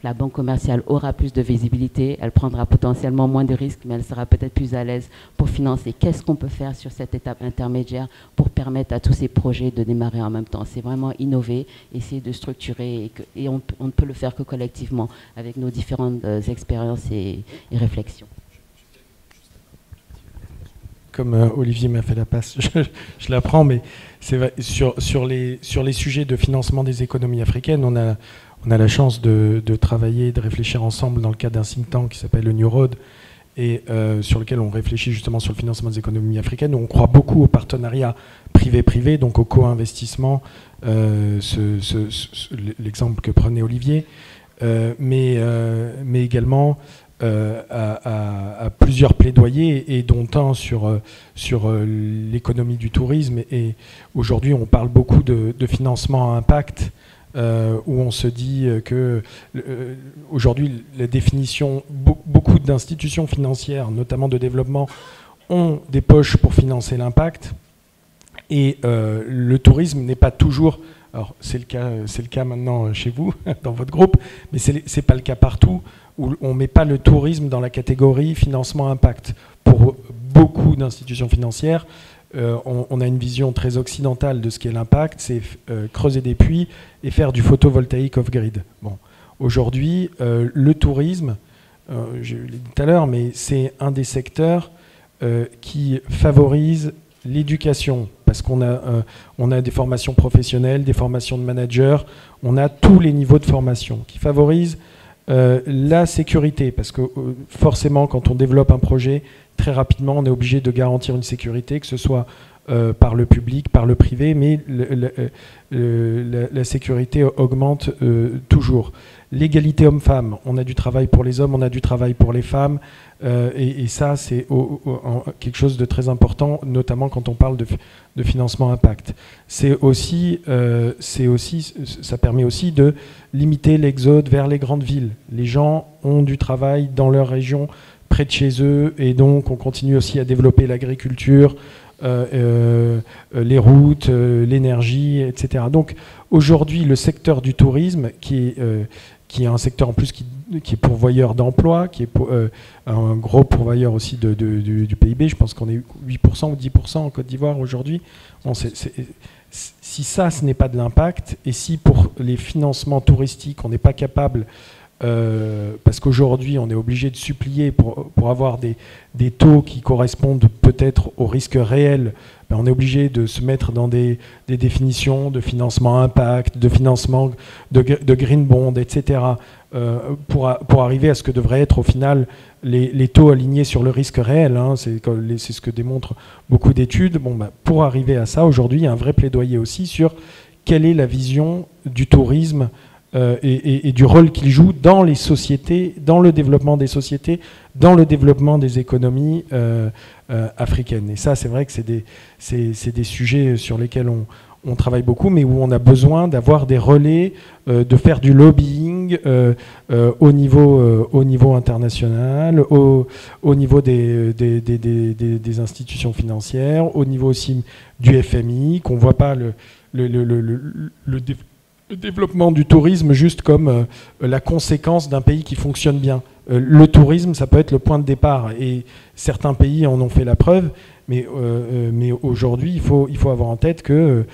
la banque commerciale aura plus de visibilité, elle prendra potentiellement moins de risques, mais elle sera peut-être plus à l'aise pour financer. Qu'est-ce qu'on peut faire sur cette étape intermédiaire pour permettre à tous ces projets de démarrer en même temps? C'est vraiment innover, essayer de structurer, et on ne peut le faire que collectivement, avec nos différentes expériences et réflexions. Comme Olivier m'a fait la passe, je la prends, mais c'est vrai, sur les sujets de financement des économies africaines, on a la chance de travailler, de réfléchir ensemble dans le cadre d'un think tank qui s'appelle le New Road, et sur lequel on réfléchit justement sur le financement des économies africaines. On croit beaucoup au partenariat privé-privé, donc au co-investissement, l'exemple que prenait Olivier, mais également à plusieurs plaidoyers, et dont un sur l'économie du tourisme. Et aujourd'hui, on parle beaucoup de financement à impact, où on se dit que aujourd'hui, la définition, beaucoup d'institutions financières, notamment de développement, ont des poches pour financer l'impact, et le tourisme n'est pas toujours... Alors c'est le cas maintenant chez vous, dans votre groupe, mais c'est pas le cas partout, où on ne met pas le tourisme dans la catégorie financement impact. Pour beaucoup d'institutions financières, on a une vision très occidentale de ce qu'est l'impact, c'est creuser des puits et faire du photovoltaïque off-grid. Bon. Aujourd'hui, le tourisme, je l'ai dit tout à l'heure, mais c'est un des secteurs qui favorise l'éducation, parce qu'on a des formations professionnelles, des formations de managers, on a tous les niveaux de formation qui favorisent la sécurité, parce que forcément, quand on développe un projet, très rapidement, on est obligé de garantir une sécurité, que ce soit par le public, par le privé, mais la sécurité augmente toujours. L'égalité homme-femme, on a du travail pour les hommes, on a du travail pour les femmes, et ça, c'est quelque chose de très important, notamment quand on parle de financement impact. Ça permet aussi de limiter l'exode vers les grandes villes. Les gens ont du travail dans leur région, près de chez eux, et donc on continue aussi à développer l'agriculture, les routes, l'énergie, etc. Donc aujourd'hui, le secteur du tourisme, qui est un secteur en plus qui est pourvoyeur d'emplois, qui est un gros pourvoyeur aussi du PIB, je pense qu'on est 8% ou 10% en Côte d'Ivoire aujourd'hui. Bon, si ça, ce n'est pas de l'impact, et si pour les financements touristiques, on n'est pas capable... parce qu'aujourd'hui, on est obligé de supplier pour avoir des taux qui correspondent peut-être aux risques réels. Ben, on est obligé de se mettre dans des définitions de financement impact, de financement de green bond, etc., pour arriver à ce que devraient être au final les taux alignés sur le risque réel. Hein, c'est ce que démontrent beaucoup d'études. Bon, ben, pour arriver à ça, aujourd'hui, il y a un vrai plaidoyer aussi sur quelle est la vision du tourisme et du rôle qu'il joue dans les sociétés, dans le développement des sociétés, dans le développement des économies africaines. Et ça, c'est vrai que c'est des sujets sur lesquels on travaille beaucoup, mais où on a besoin d'avoir des relais, de faire du lobbying au niveau international, au niveau des institutions financières, au niveau aussi du FMI, qu'on ne voit pas le développement du tourisme juste comme la conséquence d'un pays qui fonctionne bien. Le tourisme, ça peut être le point de départ, et certains pays en ont fait la preuve, mais aujourd'hui, il faut avoir en tête que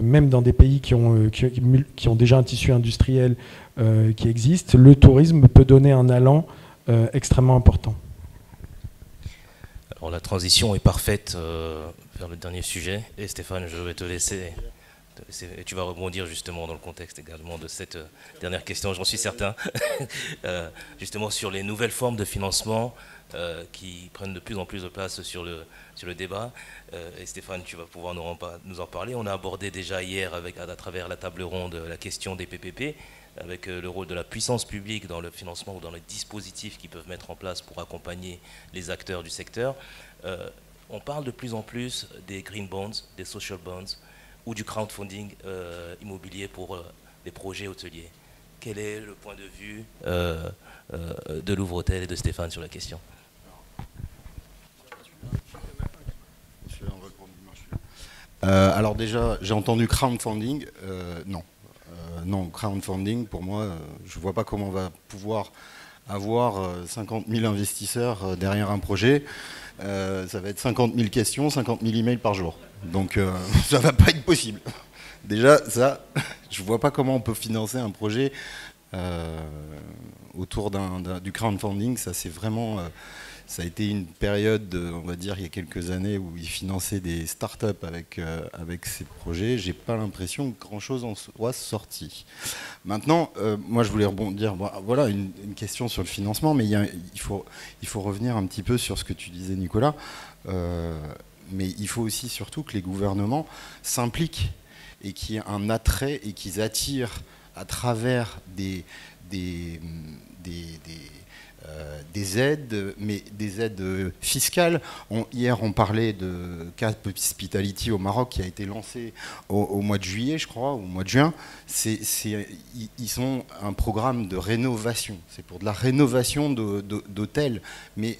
même dans des pays qui ont déjà un tissu industriel qui existe, le tourisme peut donner un allant extrêmement important. Alors la transition est parfaite vers le dernier sujet, et Stéphane, je vais te laisser... Et tu vas rebondir justement dans le contexte également de cette dernière question, j'en suis certain, justement sur les nouvelles formes de financement qui prennent de plus en plus de place sur le débat. Et Stéphane, tu vas pouvoir nous en parler. On a abordé déjà hier à travers la table ronde la question des PPP. avec le rôle de la puissance publique dans le financement ou dans les dispositifs qu'ils peuvent mettre en place pour accompagner les acteurs du secteur. On parle de plus en plus des green bonds, des social bonds ou du crowdfunding immobilier pour des projets hôteliers. Quel est le point de vue de Louvre-Hôtel et de Stéphane sur la question? Alors déjà, j'ai entendu crowdfunding. Non. Non, crowdfunding, pour moi, je ne vois pas comment on va pouvoir avoir 50 000 investisseurs derrière un projet. Ça va être 50 000 questions, 50 000 emails par jour. Donc ça ne va pas être possible. Déjà, ça, je ne vois pas comment on peut financer un projet autour du crowdfunding. Ça, c'est vraiment... ça a été une période, on va dire, il y a quelques années où ils finançaient des startups avec ces projets. J'ai pas l'impression que grand-chose en soit sorti. Maintenant, moi, je voulais rebondir. Voilà, une question sur le financement, mais il faut revenir un petit peu sur ce que tu disais, Nicolas. Mais il faut aussi, surtout, que les gouvernements s'impliquent et qu'il y ait un attrait et qu'ils attirent à travers des aides, mais des aides fiscales. Hier, on parlait de Cap Hospitality au Maroc qui a été lancé au mois de juillet, je crois, ou au mois de juin. Ils ont un programme de rénovation. C'est pour de la rénovation d'hôtels. Mais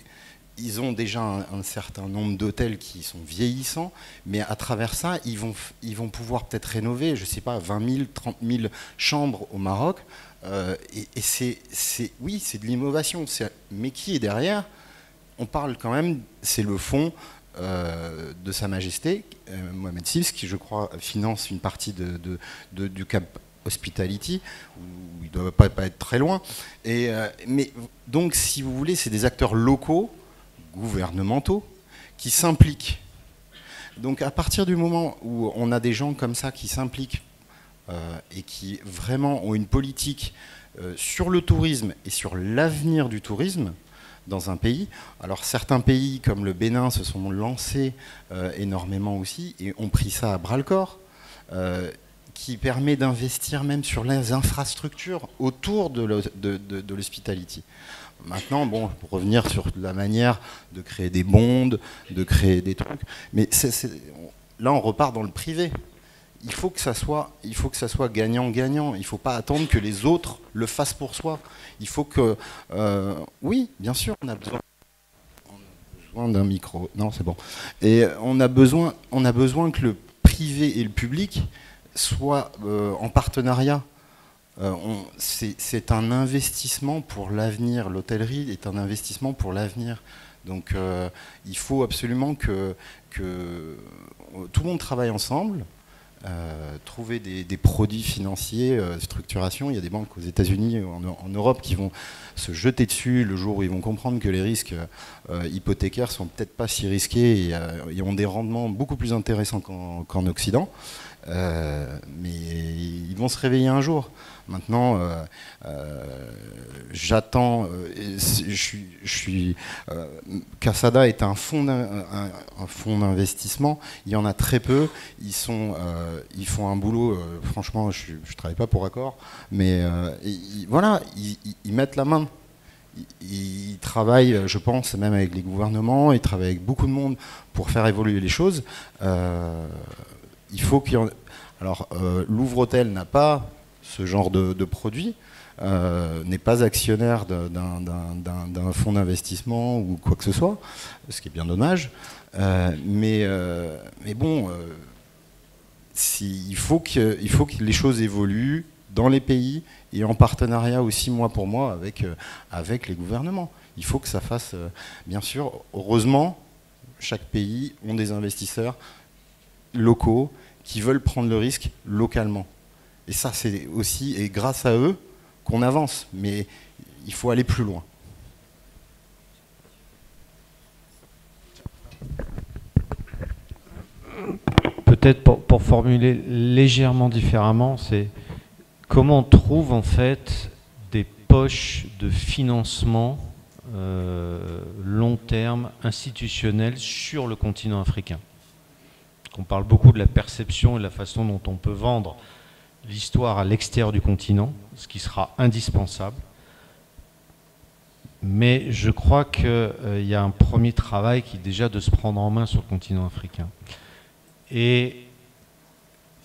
ils ont déjà un certain nombre d'hôtels qui sont vieillissants, mais à travers ça, ils vont pouvoir peut-être rénover, je ne sais pas, 20 000, 30 000 chambres au Maroc. Oui, c'est de l'innovation. Mais qui est derrière? On parle quand même, c'est le fonds de Sa Majesté, Mohamed VI, qui, je crois, finance une partie du Cap Hospitality, où il ne doit pas être très loin. Mais donc, si vous voulez, c'est des acteurs locaux, gouvernementaux, qui s'impliquent. Donc, à partir du moment où on a des gens comme ça qui s'impliquent, et qui vraiment ont une politique sur le tourisme et sur l'avenir du tourisme dans un pays. Alors certains pays comme le Bénin se sont lancés énormément aussi et ont pris ça à bras-le-corps, qui permet d'investir même sur les infrastructures autour de l'hospitality. Maintenant, bon, pour revenir sur la manière de créer des bonds, de créer des trucs, mais là on repart dans le privé. Il faut que ça soit gagnant-gagnant. Il ne faut pas attendre que les autres le fassent pour soi. Il faut que... oui, bien sûr, on a besoin d'un micro. Non, c'est bon. Et on a besoin que le privé et le public soient en partenariat. C'est un investissement pour l'avenir. L'hôtellerie est un investissement pour l'avenir. Donc il faut absolument que tout le monde travaille ensemble. Trouver des produits financiers, structuration. Il y a des banques aux États-Unis, en Europe, qui vont se jeter dessus le jour où ils vont comprendre que les risques hypothécaires sont peut-être pas si risqués et ont des rendements beaucoup plus intéressants qu'en Occident. Mais ils vont se réveiller un jour. Maintenant, j'attends. Casada est un fonds d'investissement. Il y en a très peu. Ils font un boulot. Franchement, je travaille pas pour Accor, mais voilà, ils mettent la main. Ils travaillent, je pense, même avec les gouvernements. Ils travaillent avec beaucoup de monde pour faire évoluer les choses. Il faut qu'il y en... Alors, Louvre-Hôtel n'a pas ce genre de produit, n'est pas actionnaire d'un fonds d'investissement ou quoi que ce soit, ce qui est bien dommage. Mais bon, il faut que les choses évoluent dans les pays et en partenariat aussi, mois pour mois, avec les gouvernements. Il faut que ça fasse, bien sûr, heureusement, chaque pays ont des investisseurs locaux qui veulent prendre le risque localement. Et ça, c'est aussi, et grâce à eux, qu'on avance. Mais il faut aller plus loin. Peut-être pour formuler légèrement différemment, c'est comment on trouve en fait des poches de financement long terme, institutionnel sur le continent africain. On parle beaucoup de la perception et de la façon dont on peut vendre l'histoire à l'extérieur du continent, ce qui sera indispensable. Mais je crois qu'il y a un premier travail qui est déjà de se prendre en main sur le continent africain. Et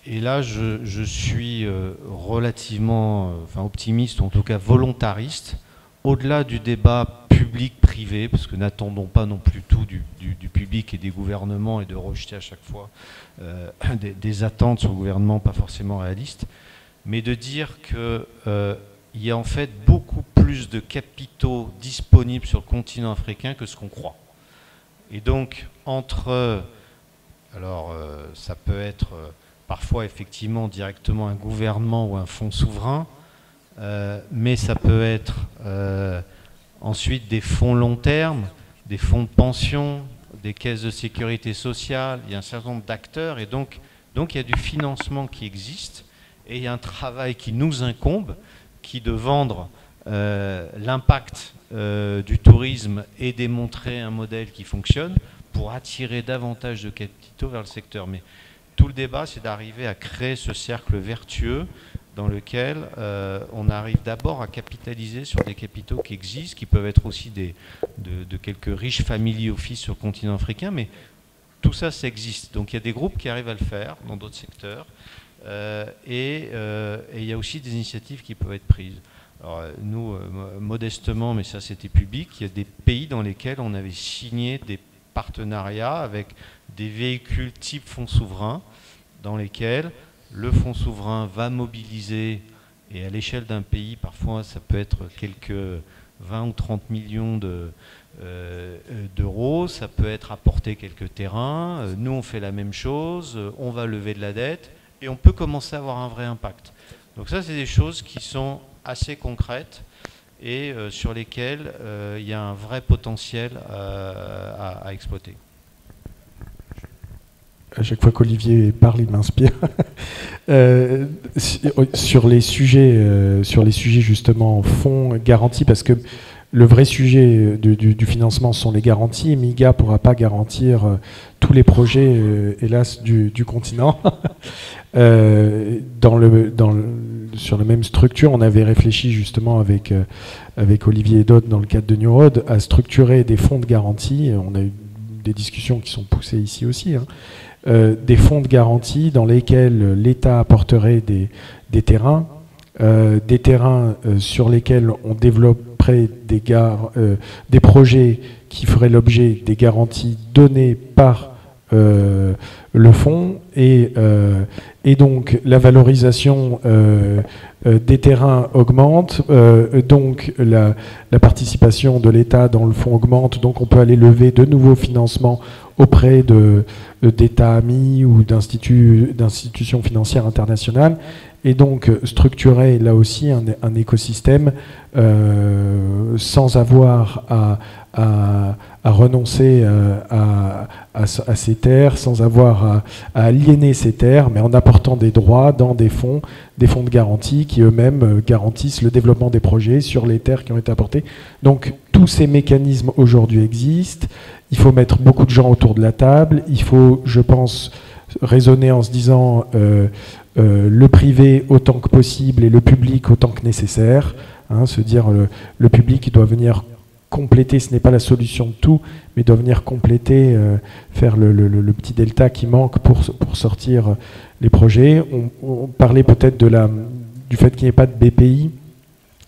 là, je suis relativement optimiste, ou en tout cas volontariste, au-delà du débat public-privé, parce que n'attendons pas non plus tout du public et des gouvernements et de rejeter à chaque fois des attentes sur le gouvernement pas forcément réalistes, mais de dire qu'il y a en fait beaucoup plus de capitaux disponibles sur le continent africain que ce qu'on croit. Et donc, ça peut être parfois effectivement directement un gouvernement ou un fonds souverain, mais ça peut être ensuite des fonds long terme, des fonds de pension, des caisses de sécurité sociale. Il y a un certain nombre d'acteurs et donc il y a du financement qui existe et il y a un travail qui nous incombe, qui est de vendre l'impact du tourisme et démontrer un modèle qui fonctionne pour attirer davantage de capitaux vers le secteur. Mais tout le débat, c'est d'arriver à créer ce cercle vertueux dans lequel on arrive d'abord à capitaliser sur des capitaux qui existent, qui peuvent être aussi de quelques riches family office sur le continent africain, mais tout ça, ça existe. Donc il y a des groupes qui arrivent à le faire dans d'autres secteurs, et il y a aussi des initiatives qui peuvent être prises. Alors, nous, modestement, mais ça c'était public, il y a des pays dans lesquels on avait signé des partenariats avec des véhicules type fonds souverains, dans lesquels le fonds souverain va mobiliser, et à l'échelle d'un pays, parfois ça peut être quelques 20 ou 30 millions d'euros, ça peut être apporter quelques terrains, nous on fait la même chose, on va lever de la dette, et on peut commencer à avoir un vrai impact. Donc ça, c'est des choses qui sont assez concrètes et sur lesquelles il y a un vrai potentiel à exploiter. À chaque fois qu'Olivier parle, il m'inspire. Sur les sujets justement fonds garantis, parce que le vrai sujet du financement sont les garanties. MIGA ne pourra pas garantir tous les projets, hélas, du continent. Sur la même structure, on avait réfléchi justement avec Olivier et d'autres dans le cadre de New Road à structurer des fonds de garantie. On a eu des discussions qui sont poussées ici aussi, des fonds de garantie dans lesquels l'État apporterait des terrains, sur lesquels on développerait des projets qui feraient l'objet des garanties données par le fonds, et donc la valorisation des terrains augmente, donc la participation de l'État dans le fonds augmente, donc on peut aller lever de nouveaux financements auprès d'États amis ou d'institutions financières internationales, et donc structurer là aussi un écosystème sans avoir à renoncer à ces terres, sans avoir à aliéner ces terres, mais en apportant des droits dans des fonds de garantie qui eux-mêmes garantissent le développement des projets sur les terres qui ont été apportées. Donc tous ces mécanismes aujourd'hui existent. Il faut mettre beaucoup de gens autour de la table. Il faut, je pense, raisonner en se disant le privé autant que possible et le public autant que nécessaire. Se dire le public doit venir compléter, ce n'est pas la solution de tout, mais doit venir compléter, faire le petit delta qui manque pour sortir les projets. On parlait peut-être du fait qu'il n'y ait pas de BPI.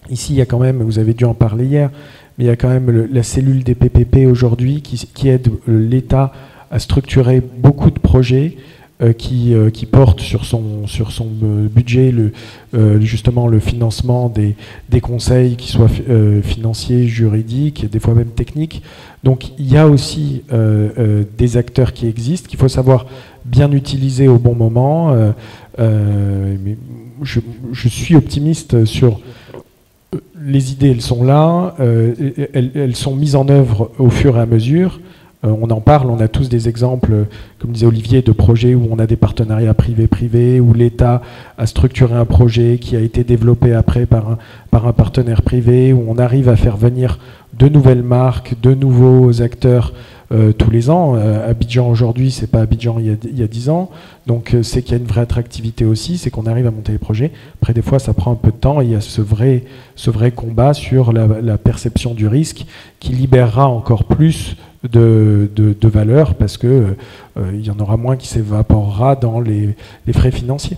Ici, il y a quand même, vous avez dû en parler hier, mais il y a quand même la cellule des PPP aujourd'hui qui aide l'État à structurer beaucoup de projets qui portent sur son budget justement le financement des conseils, qui soient financiers, juridiques, des fois même techniques. Donc il y a aussi des acteurs qui existent, qu'il faut savoir bien utiliser au bon moment. Mais je suis optimiste sur les idées, elles sont là, elles sont mises en œuvre au fur et à mesure. On en parle, on a tous des exemples, comme disait Olivier, de projets où on a des partenariats privé-privé, où l'État a structuré un projet qui a été développé après par un partenaire privé, où on arrive à faire venir de nouvelles marques, de nouveaux acteurs tous les ans. Abidjan aujourd'hui, c'est pas Abidjan il y a 10 ans. Donc c'est qu'il y a une vraie attractivité aussi, c'est qu'on arrive à monter les projets. Après, des fois, ça prend un peu de temps et il y a ce vrai combat sur la perception du risque qui libérera encore plus de valeur parce que il y en aura moins qui s'évaporera dans les frais financiers.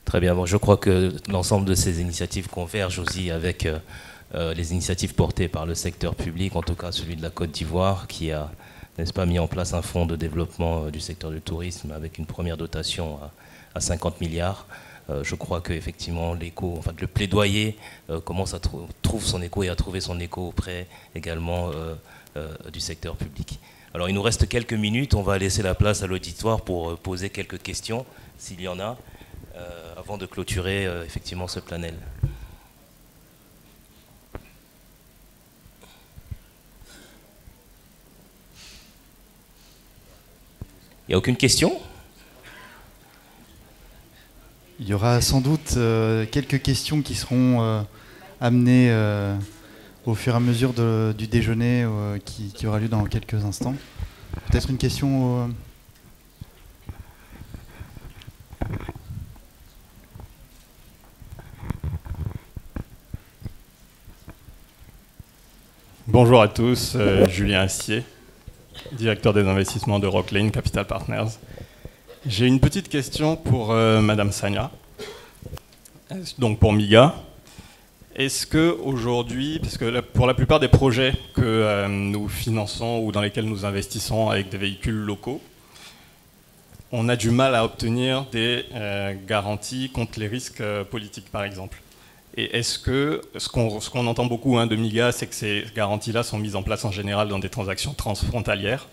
Très bien. Bon, je crois que l'ensemble de ces initiatives convergent aussi avec les initiatives portées par le secteur public, en tout cas celui de la Côte d'Ivoire, qui a, n'est-ce pas, mis en place un fonds de développement du secteur du tourisme avec une première dotation à 50 milliards. Je crois qu'effectivement, le plaidoyer commence à trouve son écho et à trouver son écho auprès également du secteur public. Alors, il nous reste quelques minutes. On va laisser la place à l'auditoire pour poser quelques questions, s'il y en a, avant de clôturer effectivement ce panel. Il n'y a aucune question ? Il y aura sans doute quelques questions qui seront amenées au fur et à mesure du déjeuner qui aura lieu dans quelques instants. Peut-être une question Bonjour à tous, Julien Assier, directeur des investissements de Rocklane Capital Partners. J'ai une petite question pour Madame Sagna, donc pour MIGA. Est-ce qu'aujourd'hui, parce que pour la plupart des projets que nous finançons ou dans lesquels nous investissons avec des véhicules locaux, on a du mal à obtenir des garanties contre les risques politiques, par exemple. Et est-ce que ce qu'on entend beaucoup de MIGA, c'est que ces garanties-là sont mises en place en général dans des transactions transfrontalières?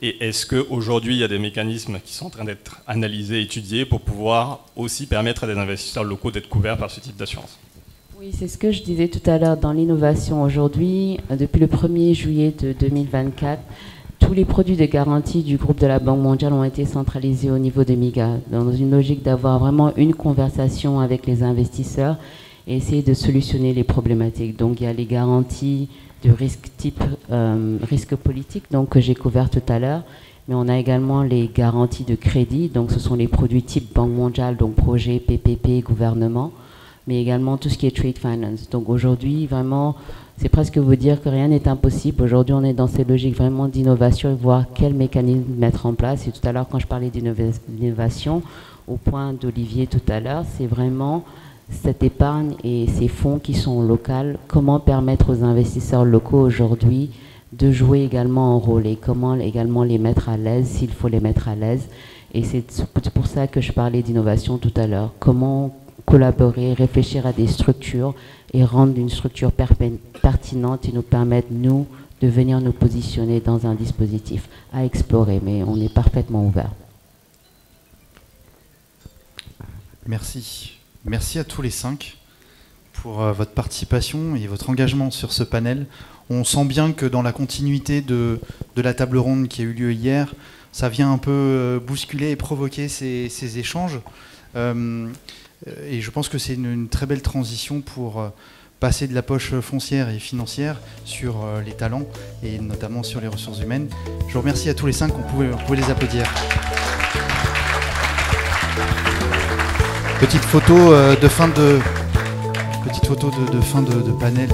Et est-ce qu'aujourd'hui, il y a des mécanismes qui sont en train d'être analysés, étudiés, pour pouvoir aussi permettre à des investisseurs locaux d'être couverts par ce type d'assurance? Oui, c'est ce que je disais tout à l'heure dans l'innovation aujourd'hui. Depuis le 1er juillet de 2024, tous les produits de garantie du groupe de la Banque mondiale ont été centralisés au niveau de MIGA, dans une logique d'avoir vraiment une conversation avec les investisseurs et essayer de solutionner les problématiques. Donc il y a les garanties de risque type risque politique, donc que j'ai couvert tout à l'heure, mais on a également les garanties de crédit, donc ce sont les produits type Banque mondiale, donc projet, PPP, gouvernement, mais également tout ce qui est trade finance. Donc aujourd'hui, vraiment, c'est presque vous dire que rien n'est impossible. Aujourd'hui, on est dans cette logique vraiment d'innovation et voir quel mécanisme mettre en place. Et tout à l'heure, quand je parlais d'innovation, au point d'Olivier tout à l'heure, c'est vraiment cette épargne et ces fonds qui sont locaux, comment permettre aux investisseurs locaux aujourd'hui de jouer également un rôle et comment également les mettre à l'aise s'il faut les mettre à l'aise. Et c'est pour ça que je parlais d'innovation tout à l'heure. Comment collaborer, réfléchir à des structures et rendre une structure pertinente et nous permettre, nous, de venir nous positionner dans un dispositif à explorer, mais on est parfaitement ouvert. Merci. Merci à tous les 5 pour votre participation et votre engagement sur ce panel. On sent bien que dans la continuité de la table ronde qui a eu lieu hier, ça vient un peu bousculer et provoquer ces échanges. Et je pense que c'est une très belle transition pour passer de la poche foncière et financière sur les talents et notamment sur les ressources humaines. Je vous remercie à tous les 5, on pouvait les applaudir. Petite photo de fin de panel.